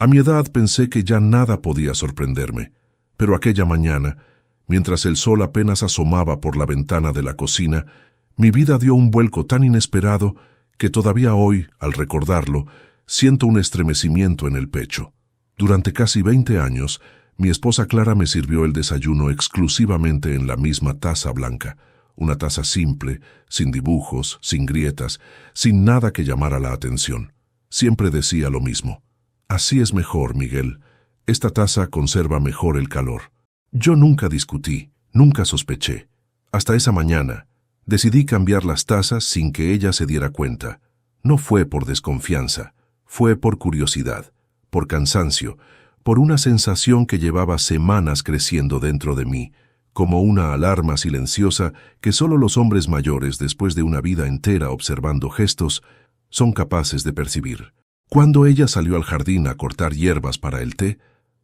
A mi edad pensé que ya nada podía sorprenderme, pero aquella mañana, mientras el sol apenas asomaba por la ventana de la cocina, mi vida dio un vuelco tan inesperado que todavía hoy, al recordarlo, siento un estremecimiento en el pecho. Durante casi 20 años, mi esposa Clara me sirvió el desayuno exclusivamente en la misma taza blanca, una taza simple, sin dibujos, sin grietas, sin nada que llamara la atención. Siempre decía lo mismo: así es mejor, Miguel. Esta taza conserva mejor el calor. Yo nunca discutí, nunca sospeché. Hasta esa mañana, decidí cambiar las tazas sin que ella se diera cuenta. No fue por desconfianza, fue por curiosidad, por cansancio, por una sensación que llevaba semanas creciendo dentro de mí, como una alarma silenciosa que solo los hombres mayores, después de una vida entera observando gestos, son capaces de percibir. Cuando ella salió al jardín a cortar hierbas para el té,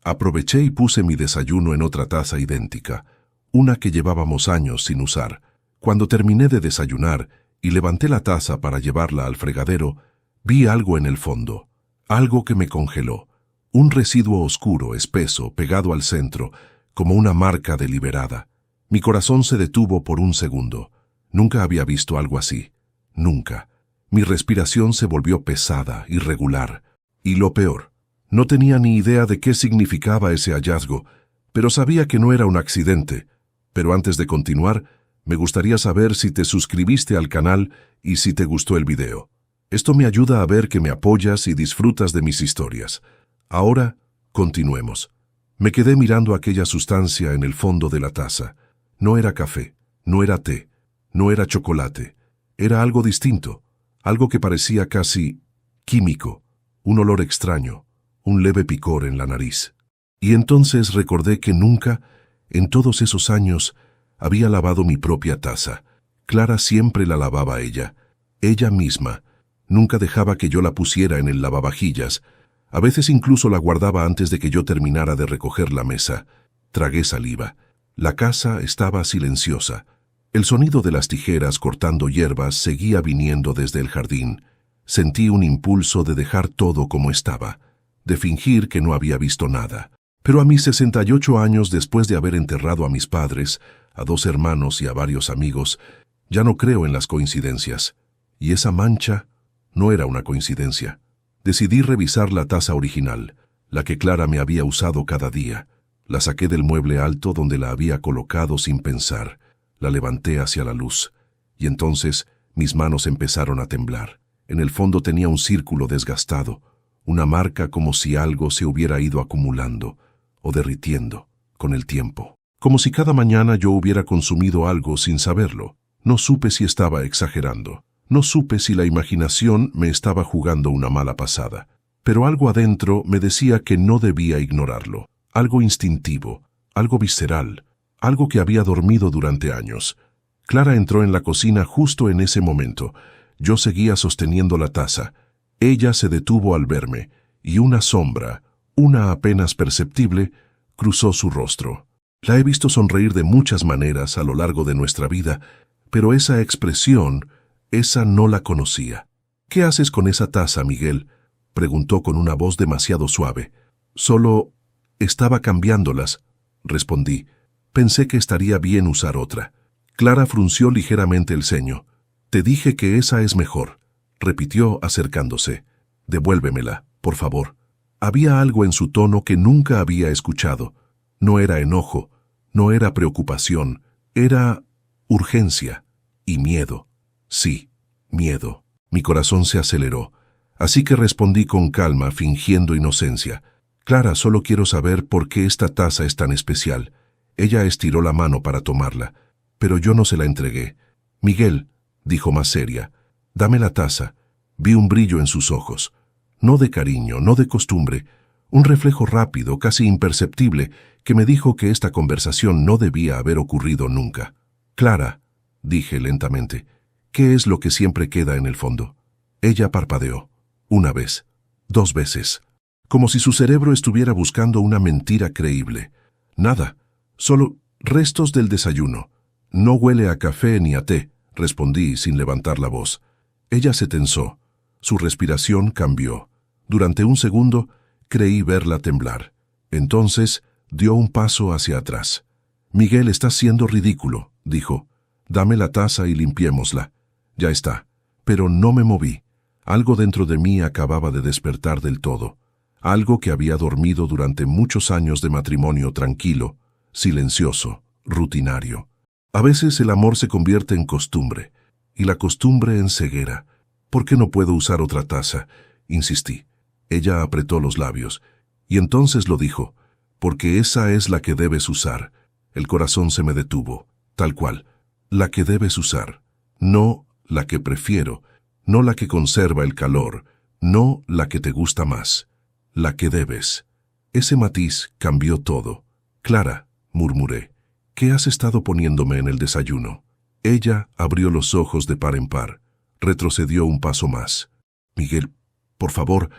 aproveché y puse mi desayuno en otra taza idéntica, una que llevábamos años sin usar. Cuando terminé de desayunar y levanté la taza para llevarla al fregadero, vi algo en el fondo, algo que me congeló, un residuo oscuro, espeso, pegado al centro, como una marca deliberada. Mi corazón se detuvo por un segundo. Nunca había visto algo así. Nunca. Mi respiración se volvió pesada, irregular. Y lo peor, no tenía ni idea de qué significaba ese hallazgo, pero sabía que no era un accidente. Pero antes de continuar, me gustaría saber si te suscribiste al canal y si te gustó el video. Esto me ayuda a ver que me apoyas y disfrutas de mis historias. Ahora, continuemos. Me quedé mirando aquella sustancia en el fondo de la taza. No era café, no era té, no era chocolate. Era algo distinto, algo que parecía casi químico, un olor extraño, un leve picor en la nariz. Y entonces recordé que nunca, en todos esos años, había lavado mi propia taza. Clara siempre la lavaba ella misma. Nunca dejaba que yo la pusiera en el lavavajillas. A veces incluso la guardaba antes de que yo terminara de recoger la mesa. Tragué saliva. La casa estaba silenciosa. El sonido de las tijeras cortando hierbas seguía viniendo desde el jardín. Sentí un impulso de dejar todo como estaba, de fingir que no había visto nada. Pero a mis 68 años, después de haber enterrado a mis padres, a 2 hermanos y a varios amigos, ya no creo en las coincidencias. Y esa mancha no era una coincidencia. Decidí revisar la taza original, la que Clara me había usado cada día. La saqué del mueble alto donde la había colocado sin pensar. La levanté hacia la luz, y entonces mis manos empezaron a temblar. En el fondo tenía un círculo desgastado, una marca como si algo se hubiera ido acumulando o derritiendo con el tiempo. Como si cada mañana yo hubiera consumido algo sin saberlo. No supe si estaba exagerando. No supe si la imaginación me estaba jugando una mala pasada, pero algo adentro me decía que no debía ignorarlo. Algo instintivo, algo visceral, algo que había dormido durante años. Clara entró en la cocina justo en ese momento. Yo seguía sosteniendo la taza. Ella se detuvo al verme, y una sombra, una apenas perceptible, cruzó su rostro. La he visto sonreír de muchas maneras a lo largo de nuestra vida, pero esa expresión, esa no la conocía. «¿Qué haces con esa taza, Miguel?», preguntó con una voz demasiado suave. «Solo estaba cambiándolas», respondí. «Pensé que estaría bien usar otra». Clara frunció ligeramente el ceño. «Te dije que esa es mejor», repitió acercándose. «Devuélvemela, por favor». Había algo en su tono que nunca había escuchado. No era enojo, no era preocupación, era urgencia y miedo. Sí, miedo. Mi corazón se aceleró, así que respondí con calma, fingiendo inocencia. «Clara, solo quiero saber por qué esta taza es tan especial». Ella estiró la mano para tomarla, pero yo no se la entregué. «Miguel», dijo más seria, «dame la taza». Vi un brillo en sus ojos. No de cariño, no de costumbre, un reflejo rápido, casi imperceptible, que me dijo que esta conversación no debía haber ocurrido nunca. «Clara», dije lentamente, «¿qué es lo que siempre queda en el fondo?». Ella parpadeó. 1 vez, 2 veces, como si su cerebro estuviera buscando una mentira creíble. «Nada, solo restos del desayuno. No huele a café ni a té», respondí sin levantar la voz. Ella se tensó. Su respiración cambió. Durante un segundo, Creí verla temblar. Entonces dio un paso hacia atrás. «Miguel, estás siendo ridículo», dijo. «Dame la taza y limpiémosla». Ya está. Pero no me moví. Algo dentro de mí acababa de despertar del todo. Algo que había dormido durante muchos años de matrimonio tranquilo, silencioso, rutinario. A veces el amor se convierte en costumbre, y la costumbre en ceguera. «¿Por qué no puedo usar otra taza?», insistí. Ella apretó los labios, y entonces lo dijo. «Porque esa es la que debes usar». El corazón se me detuvo, tal cual. La que debes usar. No la que prefiero, no la que conserva el calor, no la que te gusta más. La que debes. Ese matiz cambió todo. «Clara», murmuré, «¿qué has estado poniéndome en el desayuno?». Ella abrió los ojos de par en par. Retrocedió un paso más. «Miguel, por favor,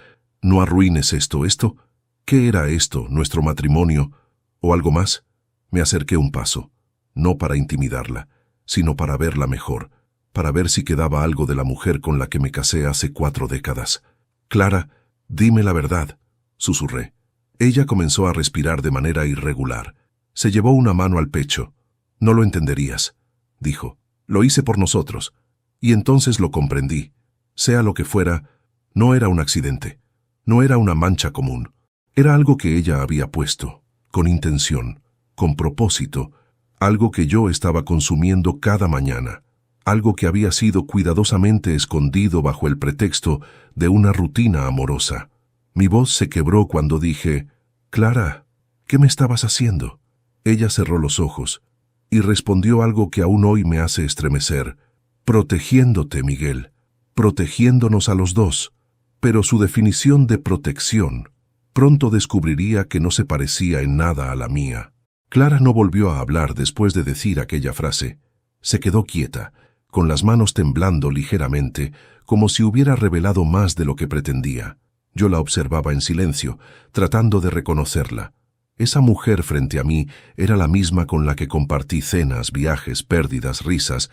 no arruines esto. ¿Qué era esto? ¿Nuestro matrimonio? ¿O algo más?». Me acerqué un paso, no para intimidarla, sino para verla mejor, para ver si quedaba algo de la mujer con la que me casé hace 4 décadas. «Clara, dime la verdad», susurré. Ella comenzó a respirar de manera irregular. Se llevó una mano al pecho. «No lo entenderías», dijo. «Lo hice por nosotros». Y entonces lo comprendí. Sea lo que fuera, no era un accidente. No era una mancha común. Era algo que ella había puesto, con intención, con propósito, algo que yo estaba consumiendo cada mañana, algo que había sido cuidadosamente escondido bajo el pretexto de una rutina amorosa. Mi voz se quebró cuando dije: «Clara, ¿qué me estabas haciendo?». Ella cerró los ojos y respondió algo que aún hoy me hace estremecer: «Protegiéndote, Miguel, protegiéndonos a los dos». Pero su definición de protección pronto descubriría que no se parecía en nada a la mía. Clara no volvió a hablar después de decir aquella frase. Se quedó quieta, con las manos temblando ligeramente, como si hubiera revelado más de lo que pretendía. Yo la observaba en silencio, tratando de reconocerla. Esa mujer frente a mí era la misma con la que compartí cenas, viajes, pérdidas, risas,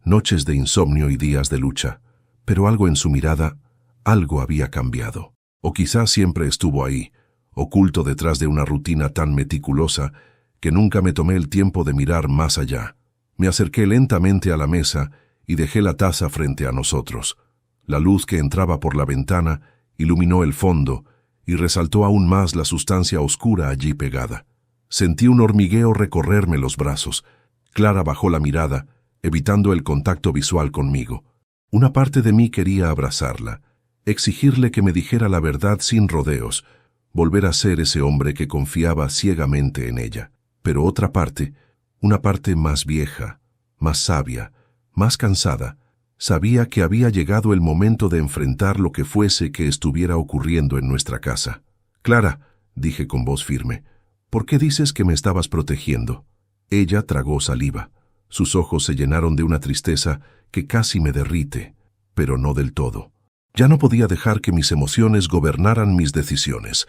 noches de insomnio y días de lucha. Pero algo en su mirada, algo había cambiado. O quizás siempre estuvo ahí, oculto detrás de una rutina tan meticulosa que nunca me tomé el tiempo de mirar más allá. Me acerqué lentamente a la mesa y dejé la taza frente a nosotros. La luz que entraba por la ventana iluminó el fondo y resaltó aún más la sustancia oscura allí pegada. Sentí un hormigueo recorrerme los brazos. Clara bajó la mirada, evitando el contacto visual conmigo. Una parte de mí quería abrazarla, exigirle que me dijera la verdad sin rodeos, volver a ser ese hombre que confiaba ciegamente en ella. Pero otra parte, una parte más vieja, más sabia, más cansada, sabía que había llegado el momento de enfrentar lo que fuese que estuviera ocurriendo en nuestra casa. «Clara», dije con voz firme, «¿por qué dices que me estabas protegiendo?». Ella tragó saliva. Sus ojos se llenaron de una tristeza que casi me derrite, pero no del todo. Ya no podía dejar que mis emociones gobernaran mis decisiones,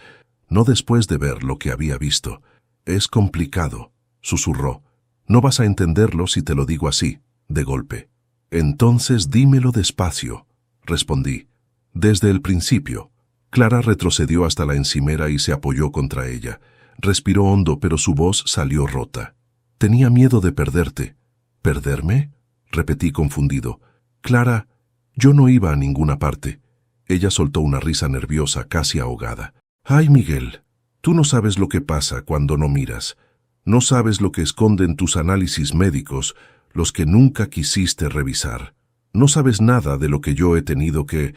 no después de ver lo que había visto. «Es complicado», susurró. «No vas a entenderlo si te lo digo así, de golpe». «Entonces dímelo despacio», respondí. «Desde el principio». Clara retrocedió hasta la encimera y se apoyó contra ella. Respiró hondo, pero su voz salió rota. «Tenía miedo de perderte». «¿Perderme?», repetí confundido. «Clara, yo no iba a ninguna parte». Ella soltó una risa nerviosa, casi ahogada. «Ay, Miguel, tú no sabes lo que pasa cuando no miras. No sabes lo que esconden tus análisis médicos, los que nunca quisiste revisar. No sabes nada de lo que yo he tenido que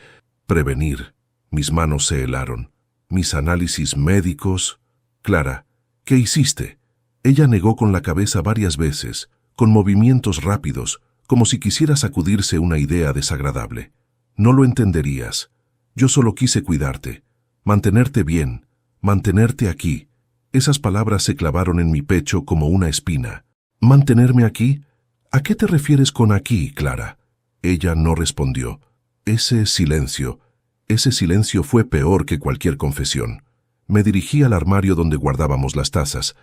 prevenir». Mis manos se helaron. «¿Mis análisis médicos? Clara, ¿qué hiciste?». Ella negó con la cabeza varias veces, con movimientos rápidos, como si quisiera sacudirse una idea desagradable. «No lo entenderías. Yo solo quise cuidarte, mantenerte bien, mantenerte aquí». Esas palabras se clavaron en mi pecho como una espina. «¿Mantenerme aquí? ¿A qué te refieres con aquí, Clara?». Ella no respondió. Ese silencio fue peor que cualquier confesión. Me dirigí al armario donde guardábamos las tazas.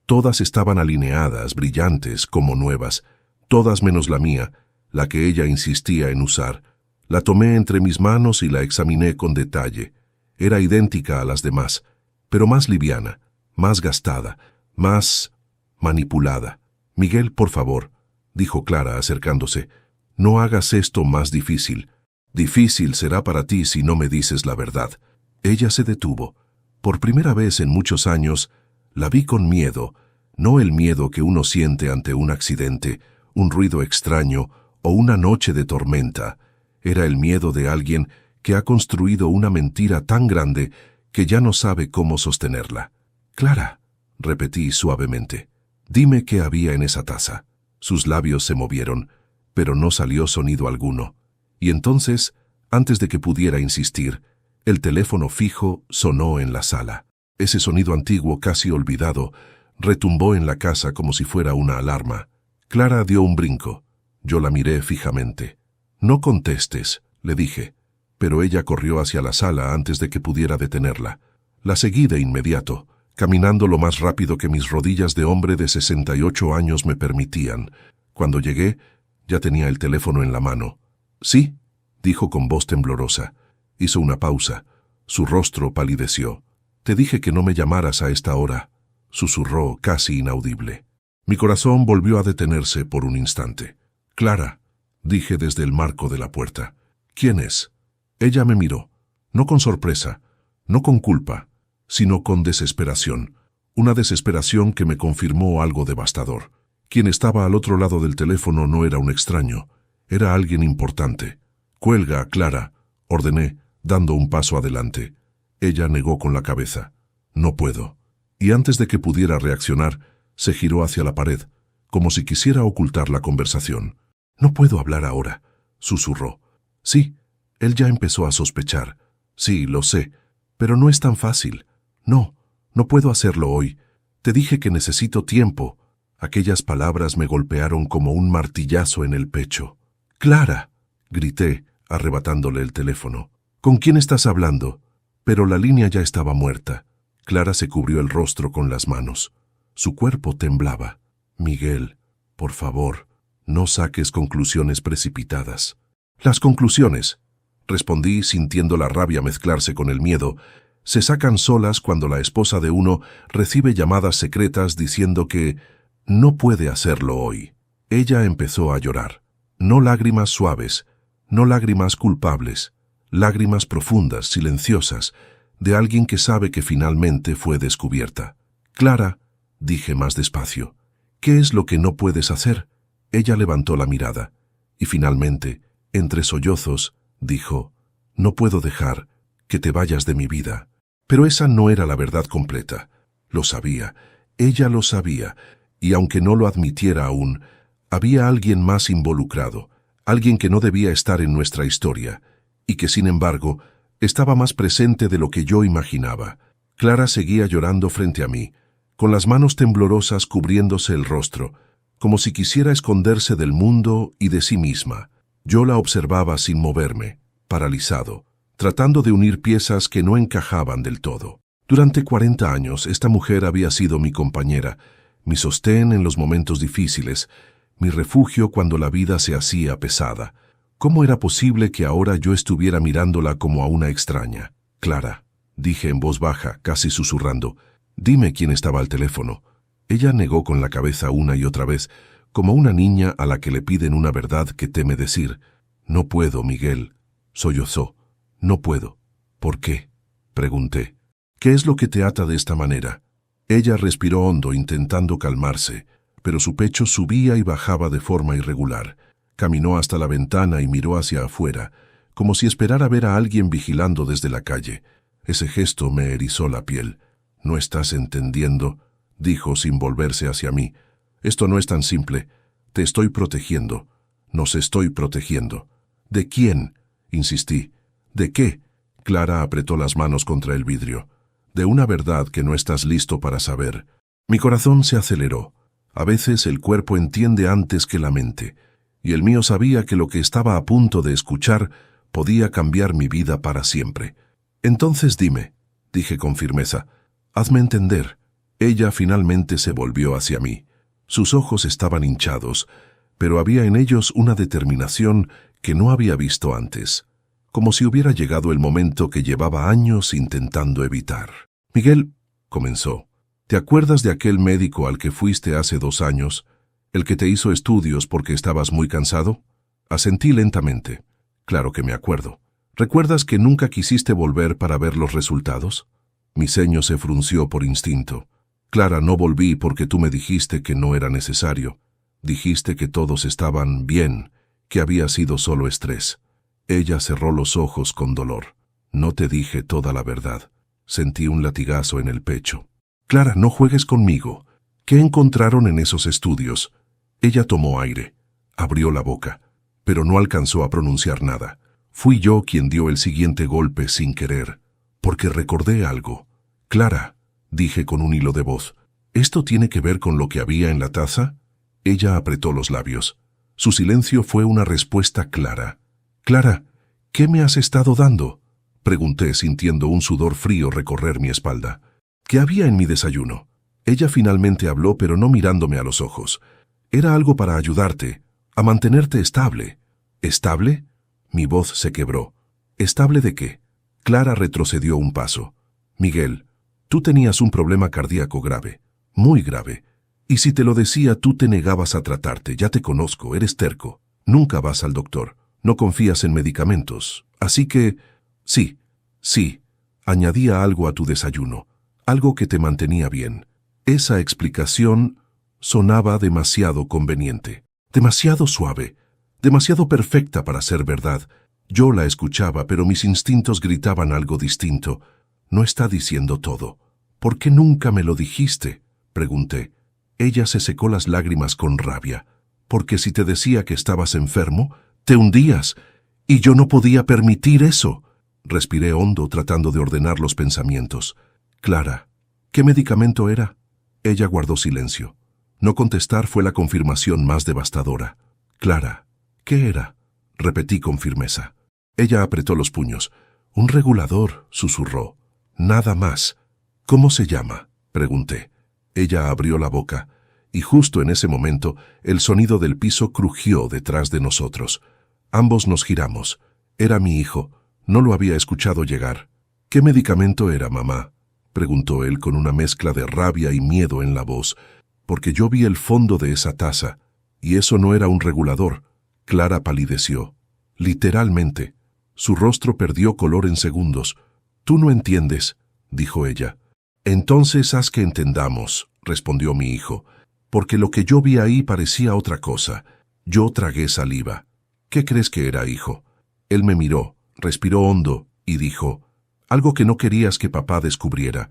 Todas estaban alineadas, brillantes, como nuevas. Todas menos la mía, la que ella insistía en usar. La tomé entre mis manos y la examiné con detalle. Era idéntica a las demás, pero más liviana, más gastada, más manipulada. Miguel, por favor, dijo Clara acercándose, no hagas esto más difícil. Difícil será para ti si no me dices la verdad. Ella se detuvo. Por primera vez en muchos años, la vi con miedo, no el miedo que uno siente ante un accidente, un ruido extraño o una noche de tormenta. Era el miedo de alguien que ha construido una mentira tan grande que ya no sabe cómo sostenerla. Clara, repetí suavemente, dime qué había en esa taza. Sus labios se movieron, pero no salió sonido alguno. Y entonces, antes de que pudiera insistir, el teléfono fijo sonó en la sala. Ese sonido antiguo, casi olvidado, retumbó en la casa como si fuera una alarma. Clara dio un brinco. Yo la miré fijamente. No contestes, le dije, pero ella corrió hacia la sala antes de que pudiera detenerla. La seguí de inmediato, caminando lo más rápido que mis rodillas de hombre de 68 años me permitían. Cuando llegué, ya tenía el teléfono en la mano. «Sí», dijo con voz temblorosa. Hizo una pausa. Su rostro palideció. «Te dije que no me llamaras a esta hora», susurró casi inaudible. Mi corazón volvió a detenerse por un instante. «Clara», dije desde el marco de la puerta. «¿Quién es?» Ella me miró, no con sorpresa, no con culpa, sino con desesperación. Una desesperación que me confirmó algo devastador. Quien estaba al otro lado del teléfono no era un extraño, era alguien importante. «Cuelga, Clara», ordené, dando un paso adelante. Ella negó con la cabeza. «No puedo». Y antes de que pudiera reaccionar, se giró hacia la pared, como si quisiera ocultar la conversación. «No puedo hablar ahora», susurró. «Sí». Él ya empezó a sospechar. «Sí, lo sé, pero no es tan fácil. No puedo hacerlo hoy. Te dije que necesito tiempo». Aquellas palabras me golpearon como un martillazo en el pecho. «Clara», grité, arrebatándole el teléfono. «¿Con quién estás hablando?» Pero la línea ya estaba muerta. Clara se cubrió el rostro con las manos. Su cuerpo temblaba. «Miguel, por favor, no saques conclusiones precipitadas». «Las conclusiones», respondí sintiendo la rabia mezclarse con el miedo, se sacan solas cuando la esposa de uno recibe llamadas secretas diciendo que no puede hacerlo hoy. Ella empezó a llorar. No lágrimas suaves, no lágrimas culpables, lágrimas profundas, silenciosas, de alguien que sabe que finalmente fue descubierta. «Clara», dije más despacio, «¿qué es lo que no puedes hacer?» Ella levantó la mirada, y finalmente, entre sollozos, dijo, «No puedo dejar que te vayas de mi vida». Pero esa no era la verdad completa. Lo sabía, ella lo sabía, y aunque no lo admitiera aún, había alguien más involucrado, alguien que no debía estar en nuestra historia, y que sin embargo estaba más presente de lo que yo imaginaba. Clara seguía llorando frente a mí, con las manos temblorosas cubriéndose el rostro, como si quisiera esconderse del mundo y de sí misma. Yo la observaba sin moverme, paralizado, tratando de unir piezas que no encajaban del todo. Durante 40 años esta mujer había sido mi compañera, mi sostén en los momentos difíciles, mi refugio cuando la vida se hacía pesada. ¿Cómo era posible que ahora yo estuviera mirándola como a una extraña? «Clara», dije en voz baja, casi susurrando, «dime quién estaba al teléfono». Ella negó con la cabeza una y otra vez, como una niña a la que le piden una verdad que teme decir. «No puedo, Miguel», sollozó. «No puedo». «¿Por qué?», pregunté. «¿Qué es lo que te ata de esta manera?» Ella respiró hondo intentando calmarse, pero su pecho subía y bajaba de forma irregular. Caminó hasta la ventana y miró hacia afuera, como si esperara ver a alguien vigilando desde la calle. Ese gesto me erizó la piel. «No estás entendiendo», dijo sin volverse hacia mí. «Esto no es tan simple. Te estoy protegiendo. Nos estoy protegiendo». «¿De quién?», insistí. «¿De qué?». Clara apretó las manos contra el vidrio. «De una verdad que no estás listo para saber». Mi corazón se aceleró. A veces el cuerpo entiende antes que la mente, y el mío sabía que lo que estaba a punto de escuchar podía cambiar mi vida para siempre. «Entonces dime», dije con firmeza, «hazme entender». Ella finalmente se volvió hacia mí. Sus ojos estaban hinchados, pero había en ellos una determinación que no había visto antes, como si hubiera llegado el momento que llevaba años intentando evitar. «Miguel, comenzó. ¿Te acuerdas de aquel médico al que fuiste hace 2 años, el que te hizo estudios porque estabas muy cansado? Asentí lentamente. Claro que me acuerdo. ¿Recuerdas que nunca quisiste volver para ver los resultados? Mi ceño se frunció por instinto. Clara, no volví porque tú me dijiste que no era necesario. Dijiste que todos estaban bien, que había sido solo estrés. Ella cerró los ojos con dolor. No te dije toda la verdad. Sentí un latigazo en el pecho. Clara, no juegues conmigo. ¿Qué encontraron en esos estudios? Ella tomó aire. Abrió la boca, pero no alcanzó a pronunciar nada. Fui yo quien dio el siguiente golpe sin querer, porque recordé algo. Clara, dije con un hilo de voz, ¿esto tiene que ver con lo que había en la taza? Ella apretó los labios. Su silencio fue una respuesta clara. Clara, ¿qué me has estado dando? Pregunté sintiendo un sudor frío recorrer mi espalda. ¿Qué había en mi desayuno? Ella finalmente habló, pero no mirándome a los ojos. Era algo para ayudarte, a mantenerte estable. ¿Estable? Mi voz se quebró. ¿Estable de qué? Clara retrocedió un paso. Miguel, tú tenías un problema cardíaco grave, muy grave. Y si te lo decía, tú te negabas a tratarte. Ya te conozco, eres terco. Nunca vas al doctor. No confías en medicamentos. Así que, sí, añadía algo a tu desayuno. Algo que te mantenía bien. Esa explicación sonaba demasiado conveniente, demasiado suave, demasiado perfecta para ser verdad. Yo la escuchaba, pero mis instintos gritaban algo distinto. No está diciendo todo. ¿Por qué nunca me lo dijiste? Pregunté. Ella se secó las lágrimas con rabia. Porque si te decía que estabas enfermo, te hundías, y yo no podía permitir eso. Respiré hondo tratando de ordenar los pensamientos. Clara, ¿qué medicamento era? Ella guardó silencio. No contestar fue la confirmación más devastadora. Clara, ¿qué era? Repetí con firmeza. Ella apretó los puños. Un regulador, susurró. Nada más. ¿Cómo se llama? Pregunté. Ella abrió la boca, y justo en ese momento el sonido del piso crujió detrás de nosotros. Ambos nos giramos. Era mi hijo. No lo había escuchado llegar. ¿Qué medicamento era, mamá? Preguntó él con una mezcla de rabia y miedo en la voz, porque yo vi el fondo de esa taza, y eso no era un regulador. Clara palideció. Literalmente. Su rostro perdió color en segundos. Tú no entiendes, dijo ella. Entonces haz que entendamos, respondió mi hijo, porque lo que yo vi ahí parecía otra cosa. Yo tragué saliva. ¿Qué crees que era, hijo? Él me miró, respiró hondo y dijo, algo que no querías que papá descubriera,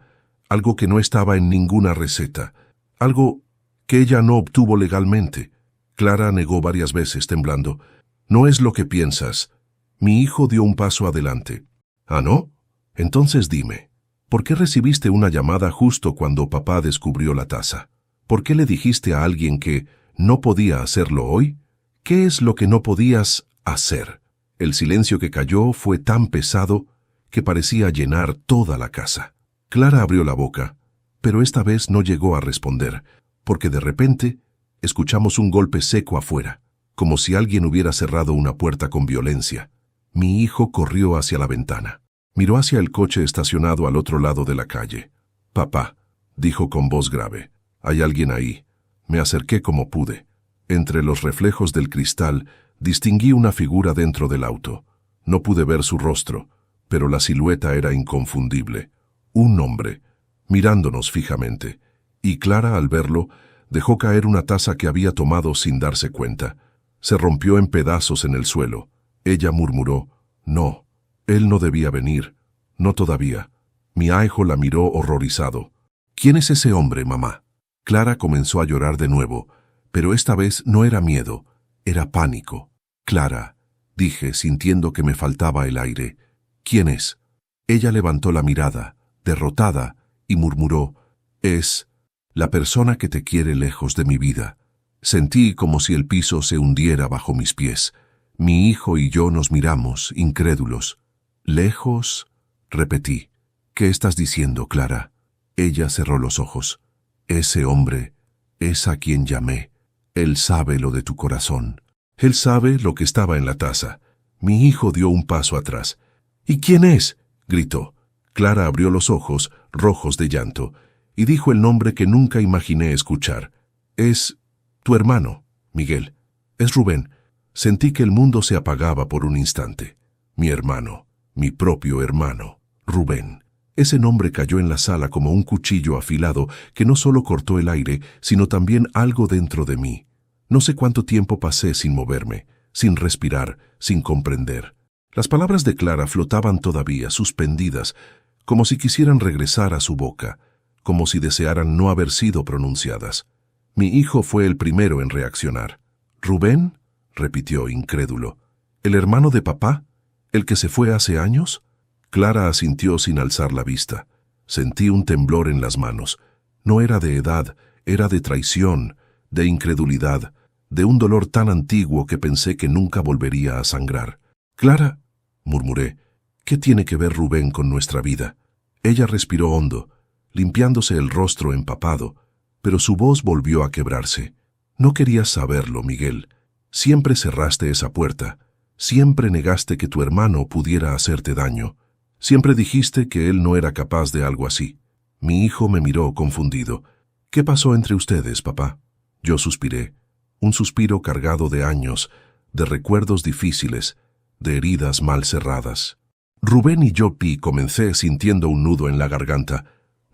algo que no estaba en ninguna receta, algo que ella no obtuvo legalmente. Clara negó varias veces, temblando. No es lo que piensas. Mi hijo dio un paso adelante. ¿Ah, no? Entonces dime, ¿por qué recibiste una llamada justo cuando papá descubrió la taza? ¿Por qué le dijiste a alguien que no podía hacerlo hoy? ¿Qué es lo que no podías hacer? El silencio que cayó fue tan pesado que parecía llenar toda la casa. Clara abrió la boca, pero esta vez no llegó a responder, porque de repente escuchamos un golpe seco afuera, como si alguien hubiera cerrado una puerta con violencia. Mi hijo corrió hacia la ventana. Miró hacia el coche estacionado al otro lado de la calle. Papá, dijo con voz grave, hay alguien ahí. Me acerqué como pude. Entre los reflejos del cristal distinguí una figura dentro del auto. No pude ver su rostro, pero la silueta era inconfundible. Un hombre, mirándonos fijamente. Y Clara, al verlo, dejó caer una taza que había tomado sin darse cuenta. Se rompió en pedazos en el suelo. Ella murmuró, no, él no debía venir. No todavía. Mi hijo la miró horrorizado. ¿Quién es ese hombre, mamá? Clara comenzó a llorar de nuevo, pero esta vez no era miedo, era pánico. Clara, dije, sintiendo que me faltaba el aire. ¿Quién es? Ella levantó la mirada, derrotada, y murmuró, es la persona que te quiere lejos de mi vida. Sentí como si el piso se hundiera bajo mis pies. Mi hijo y yo nos miramos, incrédulos. ¿Lejos? Repetí. ¿Qué estás diciendo, Clara? Ella cerró los ojos. Ese hombre es a quien llamé. Él sabe lo de tu corazón. Él sabe lo que estaba en la taza. Mi hijo dio un paso atrás. ¿Y quién es? Gritó. Clara abrió los ojos, rojos de llanto, y dijo el nombre que nunca imaginé escuchar. Es tu hermano, Miguel. Es Rubén. Sentí que el mundo se apagaba por un instante. Mi hermano, mi propio hermano, Rubén. Ese nombre cayó en la sala como un cuchillo afilado que no solo cortó el aire, sino también algo dentro de mí. No sé cuánto tiempo pasé sin moverme, sin respirar, sin comprender. Las palabras de Clara flotaban todavía, suspendidas, como si quisieran regresar a su boca, como si desearan no haber sido pronunciadas. Mi hijo fue el primero en reaccionar. ¿Rubén?, repitió incrédulo. ¿El hermano de papá? ¿El que se fue hace años? Clara asintió sin alzar la vista. Sentí un temblor en las manos. No era de edad, era de traición, de incredulidad, de un dolor tan antiguo que pensé que nunca volvería a sangrar. «Clara», murmuré, «¿qué tiene que ver Rubén con nuestra vida?» Ella respiró hondo, limpiándose el rostro empapado, pero su voz volvió a quebrarse. «No querías saberlo, Miguel. Siempre cerraste esa puerta. Siempre negaste que tu hermano pudiera hacerte daño. Siempre dijiste que él no era capaz de algo así». Mi hijo me miró confundido. «¿Qué pasó entre ustedes, papá?» Yo suspiré, un suspiro cargado de años, de recuerdos difíciles, de heridas mal cerradas. Rubén y yo, comencé sintiendo un nudo en la garganta.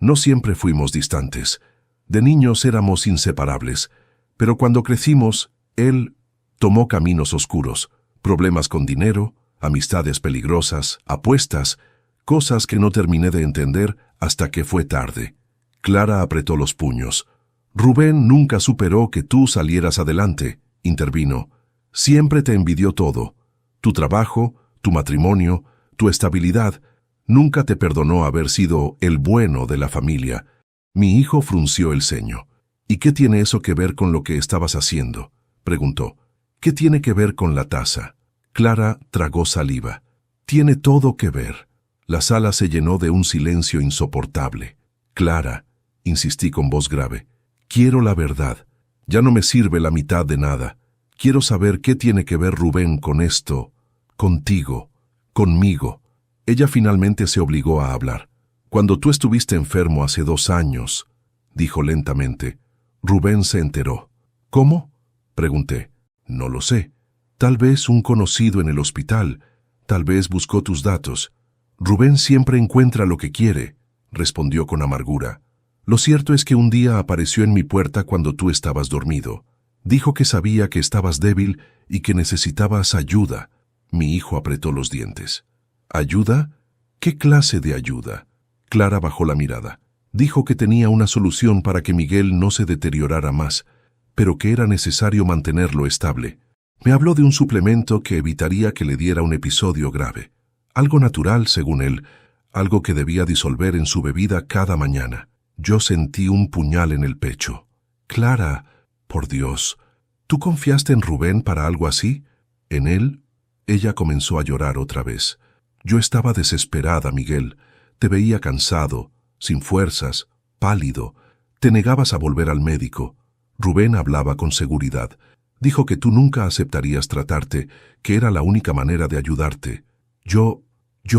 No siempre fuimos distantes. De niños éramos inseparables, pero cuando crecimos, él tomó caminos oscuros, problemas con dinero, amistades peligrosas, apuestas, cosas que no terminé de entender hasta que fue tarde. Clara apretó los puños. «Rubén nunca superó que tú salieras adelante», intervino. «Siempre te envidió todo. Tu trabajo, tu matrimonio, tu estabilidad. Nunca te perdonó haber sido el bueno de la familia». Mi hijo frunció el ceño. «¿Y qué tiene eso que ver con lo que estabas haciendo?», preguntó. «¿Qué tiene que ver con la taza?». Clara tragó saliva. «Tiene todo que ver». La sala se llenó de un silencio insoportable. «Clara», insistí con voz grave, «quiero la verdad. Ya no me sirve la mitad de nada. Quiero saber qué tiene que ver Rubén con esto, contigo, conmigo». Ella finalmente se obligó a hablar. «Cuando tú estuviste enfermo hace 2 años», dijo lentamente, «Rubén se enteró». «¿Cómo?», pregunté. «No lo sé. Tal vez un conocido en el hospital. Tal vez buscó tus datos». «Rubén siempre encuentra lo que quiere», respondió con amargura. «Lo cierto es que un día apareció en mi puerta cuando tú estabas dormido. Dijo que sabía que estabas débil y que necesitabas ayuda». Mi hijo apretó los dientes. «¿Ayuda? ¿Qué clase de ayuda?». Clara bajó la mirada. «Dijo que tenía una solución para que Miguel no se deteriorara más, pero que era necesario mantenerlo estable. Me habló de un suplemento que evitaría que le diera un episodio grave. Algo natural, según él, algo que debía disolver en su bebida cada mañana». Yo sentí un puñal en el pecho. «Clara, por Dios, ¿tú confiaste en Rubén para algo así? ¿En él?». Ella comenzó a llorar otra vez. «Yo estaba desesperada, Miguel. Te veía cansado, sin fuerzas, pálido. Te negabas a volver al médico. Rubén hablaba con seguridad. Dijo que tú nunca aceptarías tratarte, que era la única manera de ayudarte. Yo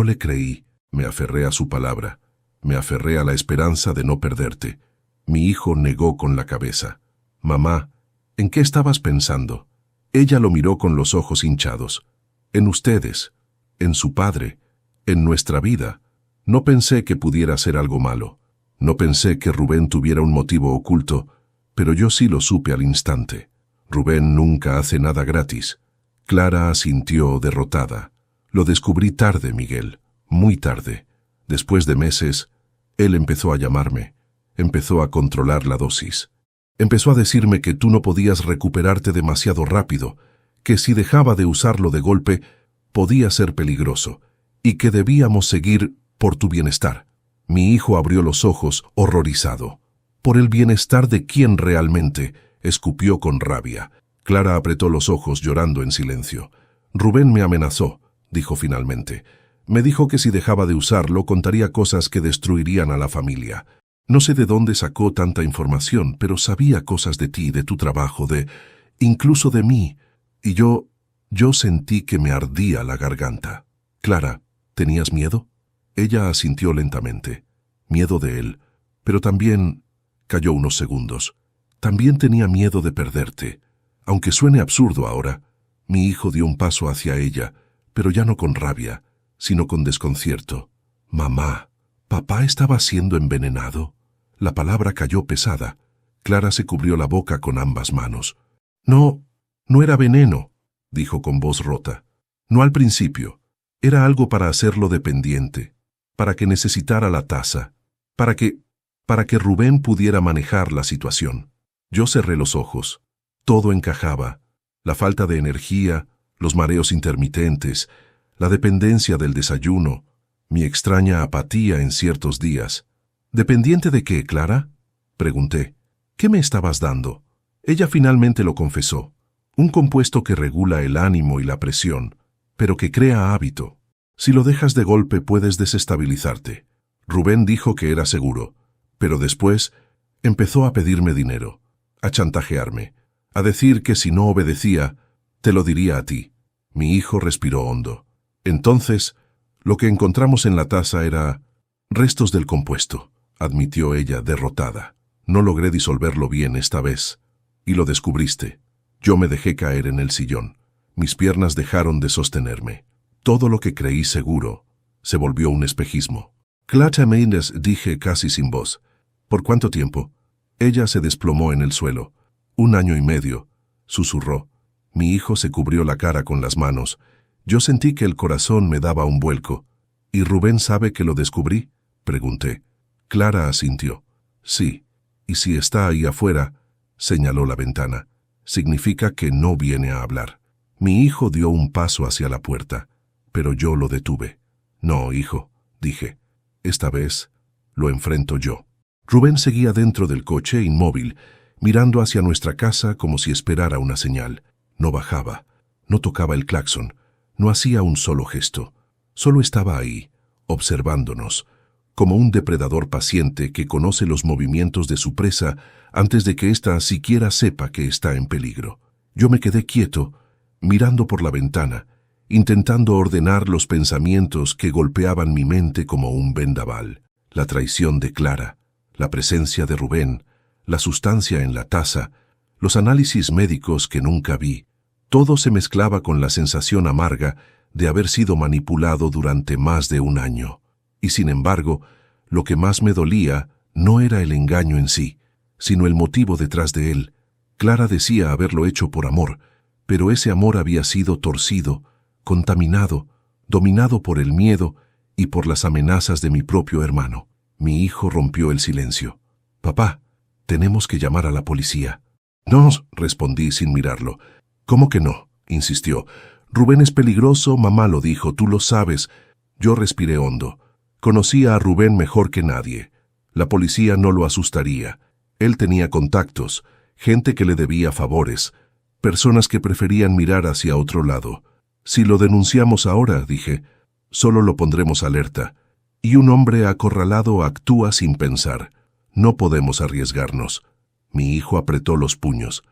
le creí». Me aferré a su palabra. Me aferré a la esperanza de no perderte. Mi hijo negó con la cabeza. «Mamá, ¿en qué estabas pensando?». Ella lo miró con los ojos hinchados. «En ustedes, en su padre, en nuestra vida. No pensé que pudiera ser algo malo. No pensé que Rubén tuviera un motivo oculto, pero yo sí lo supe al instante. Rubén nunca hace nada gratis». Clara asintió derrotada. «Lo descubrí tarde, Miguel, muy tarde. Después de meses, él empezó a llamarme, empezó a controlar la dosis. Empezó a decirme que tú no podías recuperarte demasiado rápido, que si dejaba de usarlo de golpe, podía ser peligroso, y que debíamos seguir por tu bienestar». Mi hijo abrió los ojos, horrorizado. «¿Por el bienestar de quién realmente?», escupió con rabia. Clara apretó los ojos, llorando en silencio. «Rubén me amenazó», dijo finalmente. «Me dijo que si dejaba de usarlo, contaría cosas que destruirían a la familia. No sé de dónde sacó tanta información, pero sabía cosas de ti, de tu trabajo, incluso de mí. Y yo sentí que me ardía la garganta». «Clara, ¿tenías miedo?». Ella asintió lentamente. «Miedo de él, Pero también, calló unos segundos, también tenía miedo de perderte. Aunque suene absurdo ahora, mi hijo dio un paso hacia ella, pero ya no con rabia, sino con desconcierto. Mamá, ¿papá estaba siendo envenenado? La palabra cayó pesada. Clara se cubrió la boca con ambas manos. No, no era veneno, dijo con voz rota. No al principio. Era algo para hacerlo dependiente, para que necesitara la taza, para que Rubén pudiera manejar la situación. Yo cerré los ojos. Todo encajaba. La falta de energía, los mareos intermitentes, la dependencia del desayuno, mi extraña apatía en ciertos días. ¿Dependiente de qué, Clara?, pregunté. ¿Qué me estabas dando? Ella finalmente lo confesó. Un compuesto que regula el ánimo y la presión, pero que crea hábito. Si lo dejas de golpe puedes desestabilizarte. Rubén dijo que era seguro, pero después empezó a pedirme dinero, a chantajearme, a decir que si no obedecía, te lo diría a ti. Mi hijo respiró hondo. Entonces, lo que encontramos en la taza era restos del compuesto, admitió ella derrotada. No logré disolverlo bien esta vez. Y lo descubriste. Yo me dejé caer en el sillón. Mis piernas dejaron de sostenerme. Todo lo que creí seguro se volvió un espejismo. Clara Méndez, dije casi sin voz. ¿Por cuánto tiempo? Ella se desplomó en el suelo. 1 año y medio, susurró. Mi hijo se cubrió la cara con las manos. Yo sentí que el corazón me daba un vuelco. ¿Y Rubén sabe que lo descubrí?, pregunté. Clara asintió. Sí, y si está ahí afuera, señaló la ventana, significa que no viene a hablar. Mi hijo dio un paso hacia la puerta, pero yo lo detuve. No, hijo, dije. Esta vez lo enfrento yo. Rubén seguía dentro del coche, inmóvil, mirando hacia nuestra casa como si esperara una señal. No bajaba, no tocaba el claxon, no hacía un solo gesto. Solo estaba ahí, observándonos, como un depredador paciente que conoce los movimientos de su presa antes de que ésta siquiera sepa que está en peligro. Yo me quedé quieto, mirando por la ventana, intentando ordenar los pensamientos que golpeaban mi mente como un vendaval. La traición de Clara, la presencia de Rubén, la sustancia en la taza, los análisis médicos que nunca vi. Todo se mezclaba con la sensación amarga de haber sido manipulado durante más de 1 año. Y sin embargo, lo que más me dolía no era el engaño en sí, sino el motivo detrás de él. Clara decía haberlo hecho por amor, pero ese amor había sido torcido, contaminado, dominado por el miedo y por las amenazas de mi propio hermano. Mi hijo rompió el silencio. «Papá, tenemos que llamar a la policía». «No», respondí sin mirarlo. «¿Cómo que no?», insistió. «Rubén es peligroso, mamá lo dijo, tú lo sabes». Yo respiré hondo. Conocía a Rubén mejor que nadie. La policía no lo asustaría. Él tenía contactos, gente que le debía favores, personas que preferían mirar hacia otro lado. Si lo denunciamos ahora, dije, solo lo pondremos alerta. Y un hombre acorralado actúa sin pensar. No podemos arriesgarnos. Mi hijo apretó los puños.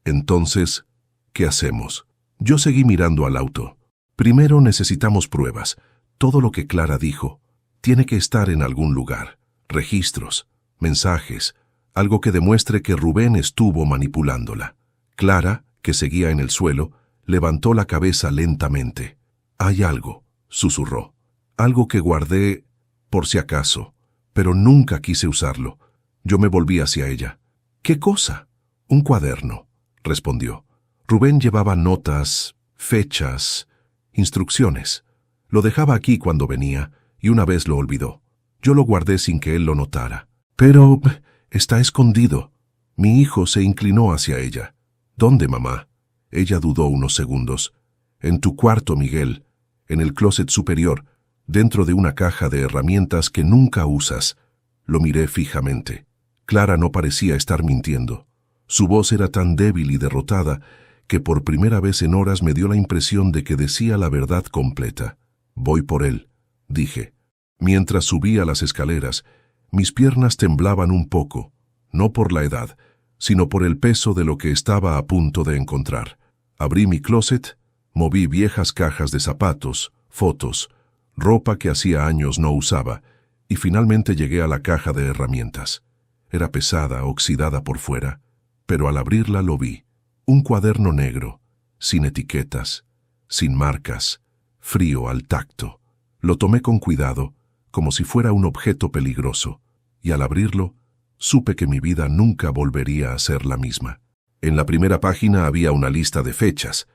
Entonces, ¿qué hacemos? Yo seguí mirando al auto. Primero necesitamos pruebas. Todo lo que Clara dijo tiene que estar en algún lugar. Registros, mensajes, algo que demuestre que Rubén estuvo manipulándola. Clara, que seguía en el suelo, levantó la cabeza lentamente. «Hay algo», susurró. «Algo que guardé por si acaso, pero nunca quise usarlo». Yo me volví hacia ella. «¿Qué cosa?» «Un cuaderno», respondió. Rubén llevaba notas, fechas, instrucciones. Lo dejaba aquí cuando venía, y una vez lo olvidó. Yo lo guardé sin que él lo notara. «Pero está escondido». Mi hijo se inclinó hacia ella. «¿Dónde, mamá?» Ella dudó unos segundos. «En tu cuarto, Miguel, en el closet superior, dentro de una caja de herramientas que nunca usas». Lo miré fijamente. Clara no parecía estar mintiendo. Su voz era tan débil y derrotada que por primera vez en horas me dio la impresión de que decía la verdad completa. «Voy por él», dije. Mientras subía las escaleras, mis piernas temblaban un poco, no por la edad, sino por el peso de lo que estaba a punto de encontrar. Abrí mi closet, moví viejas cajas de zapatos, fotos, ropa que hacía años no usaba, y finalmente llegué a la caja de herramientas. Era pesada, oxidada por fuera, pero al abrirla lo vi. Un cuaderno negro, sin etiquetas, sin marcas, frío al tacto. Lo tomé con cuidado, como si fuera un objeto peligroso, y al abrirlo, supe que mi vida nunca volvería a ser la misma. En la primera página había una lista de fechas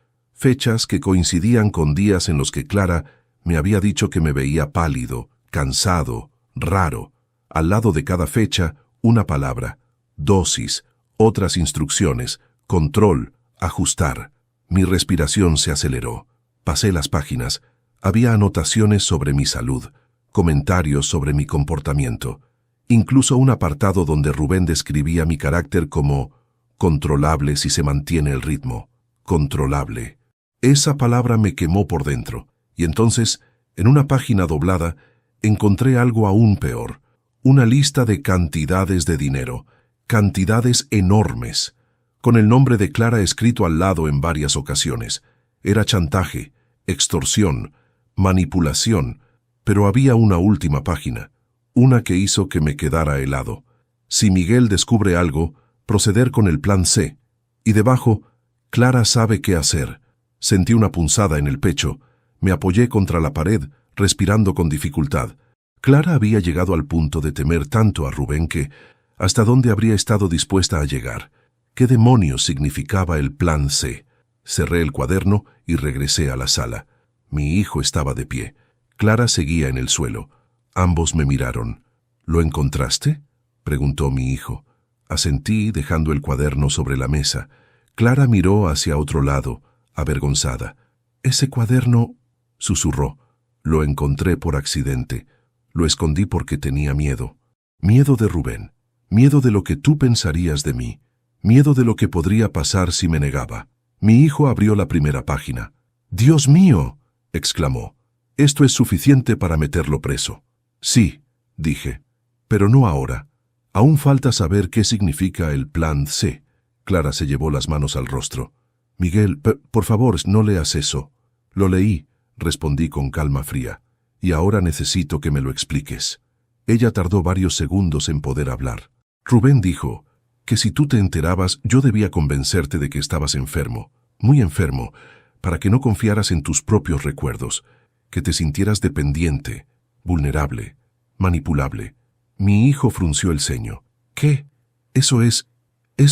que coincidían con días en los que Clara me había dicho que me veía pálido, cansado, raro. Al lado de cada fecha, una palabra: dosis, otras instrucciones, control, ajustar. Mi respiración se aceleró. Pasé las páginas. Había anotaciones sobre mi salud, comentarios sobre mi comportamiento, incluso un apartado donde Rubén describía mi carácter como controlable si se mantiene el ritmo. Controlable. Esa palabra me quemó por dentro, y entonces, en una página doblada, encontré algo aún peor: una lista de cantidades de dinero, cantidades enormes, con el nombre de Clara escrito al lado en varias ocasiones. Era chantaje, extorsión, manipulación, pero había una última página, una que hizo que me quedara helado. Si Miguel descubre algo, proceder con el plan C. Y debajo, Clara sabe qué hacer. Sentí una punzada en el pecho. Me apoyé contra la pared, respirando con dificultad. Clara había llegado al punto de temer tanto a Rubén que, ¿hasta dónde habría estado dispuesta a llegar? ¿Qué demonios significaba el plan C? Cerré el cuaderno y regresé a la sala. Mi hijo estaba de pie. Clara seguía en el suelo. Ambos me miraron. ¿Lo encontraste?, preguntó mi hijo. Asentí, dejando el cuaderno sobre la mesa. Clara miró hacia otro lado, avergonzada. «Ese cuaderno», susurró. «Lo encontré por accidente. Lo escondí porque tenía miedo. Miedo de Rubén. Miedo de lo que tú pensarías de mí. Miedo de lo que podría pasar si me negaba». Mi hijo abrió la primera página. «¡Dios mío!», exclamó. «Esto es suficiente para meterlo preso». «Sí», dije, «pero no ahora. Aún falta saber qué significa el plan C». Clara se llevó las manos al rostro. «Miguel, por favor, no leas eso». «Lo leí», respondí con calma fría, «y ahora necesito que me lo expliques». Ella tardó varios segundos en poder hablar. «Rubén dijo que si tú te enterabas, yo debía convencerte de que estabas enfermo, muy enfermo, para que no confiaras en tus propios recuerdos, que te sintieras dependiente, vulnerable, manipulable». Mi hijo frunció el ceño. «¿Qué? Eso es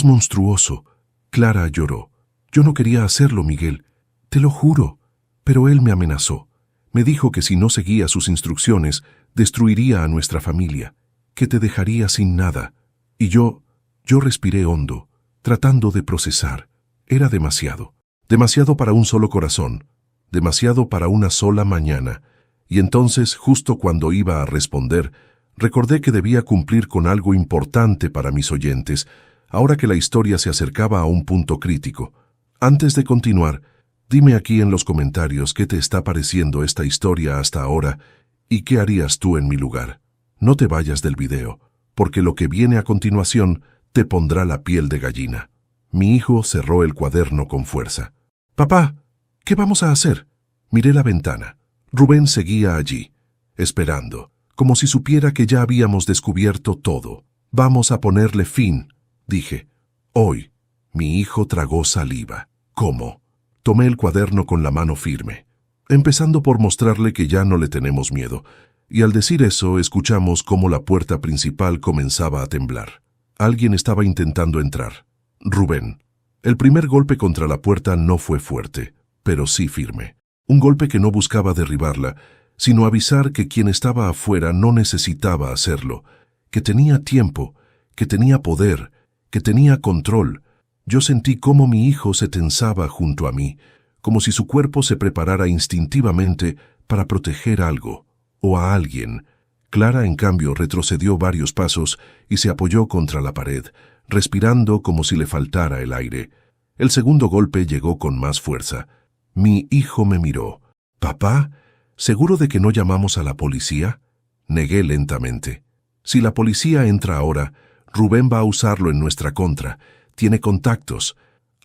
monstruoso». Clara lloró. «Yo no quería hacerlo, Miguel, te lo juro, pero él me amenazó. Me dijo que si no seguía sus instrucciones, destruiría a nuestra familia, que te dejaría sin nada». Y yo respiré hondo, tratando de procesar. Era demasiado. Demasiado para un solo corazón. Demasiado para una sola mañana. Y entonces, justo cuando iba a responder, recordé que debía cumplir con algo importante para mis oyentes, ahora que la historia se acercaba a un punto crítico. Antes de continuar, dime aquí en los comentarios qué te está pareciendo esta historia hasta ahora y qué harías tú en mi lugar. No te vayas del video, porque lo que viene a continuación te pondrá la piel de gallina. Mi hijo cerró el cuaderno con fuerza. «Papá, ¿qué vamos a hacer?». Miré la ventana. Rubén seguía allí, esperando, como si supiera que ya habíamos descubierto todo. «Vamos a ponerle fin», dije. «Hoy». Mi hijo tragó saliva. «¿Cómo?». Tomé el cuaderno con la mano firme, empezando por mostrarle que ya no le tenemos miedo, y al decir eso escuchamos cómo la puerta principal comenzaba a temblar. Alguien estaba intentando entrar. Rubén. El primer golpe contra la puerta no fue fuerte, pero sí firme. Un golpe que no buscaba derribarla, sino avisar que quien estaba afuera no necesitaba hacerlo, que tenía tiempo, que tenía poder, que tenía control. Yo sentí cómo mi hijo se tensaba junto a mí, como si su cuerpo se preparara instintivamente para proteger algo o a alguien. Clara, en cambio, retrocedió varios pasos y se apoyó contra la pared, respirando como si le faltara el aire. El segundo golpe llegó con más fuerza. Mi hijo me miró. «Papá, ¿seguro de que no llamamos a la policía?». Negué lentamente. «Si la policía entra ahora, Rubén va a usarlo en nuestra contra. Tiene contactos.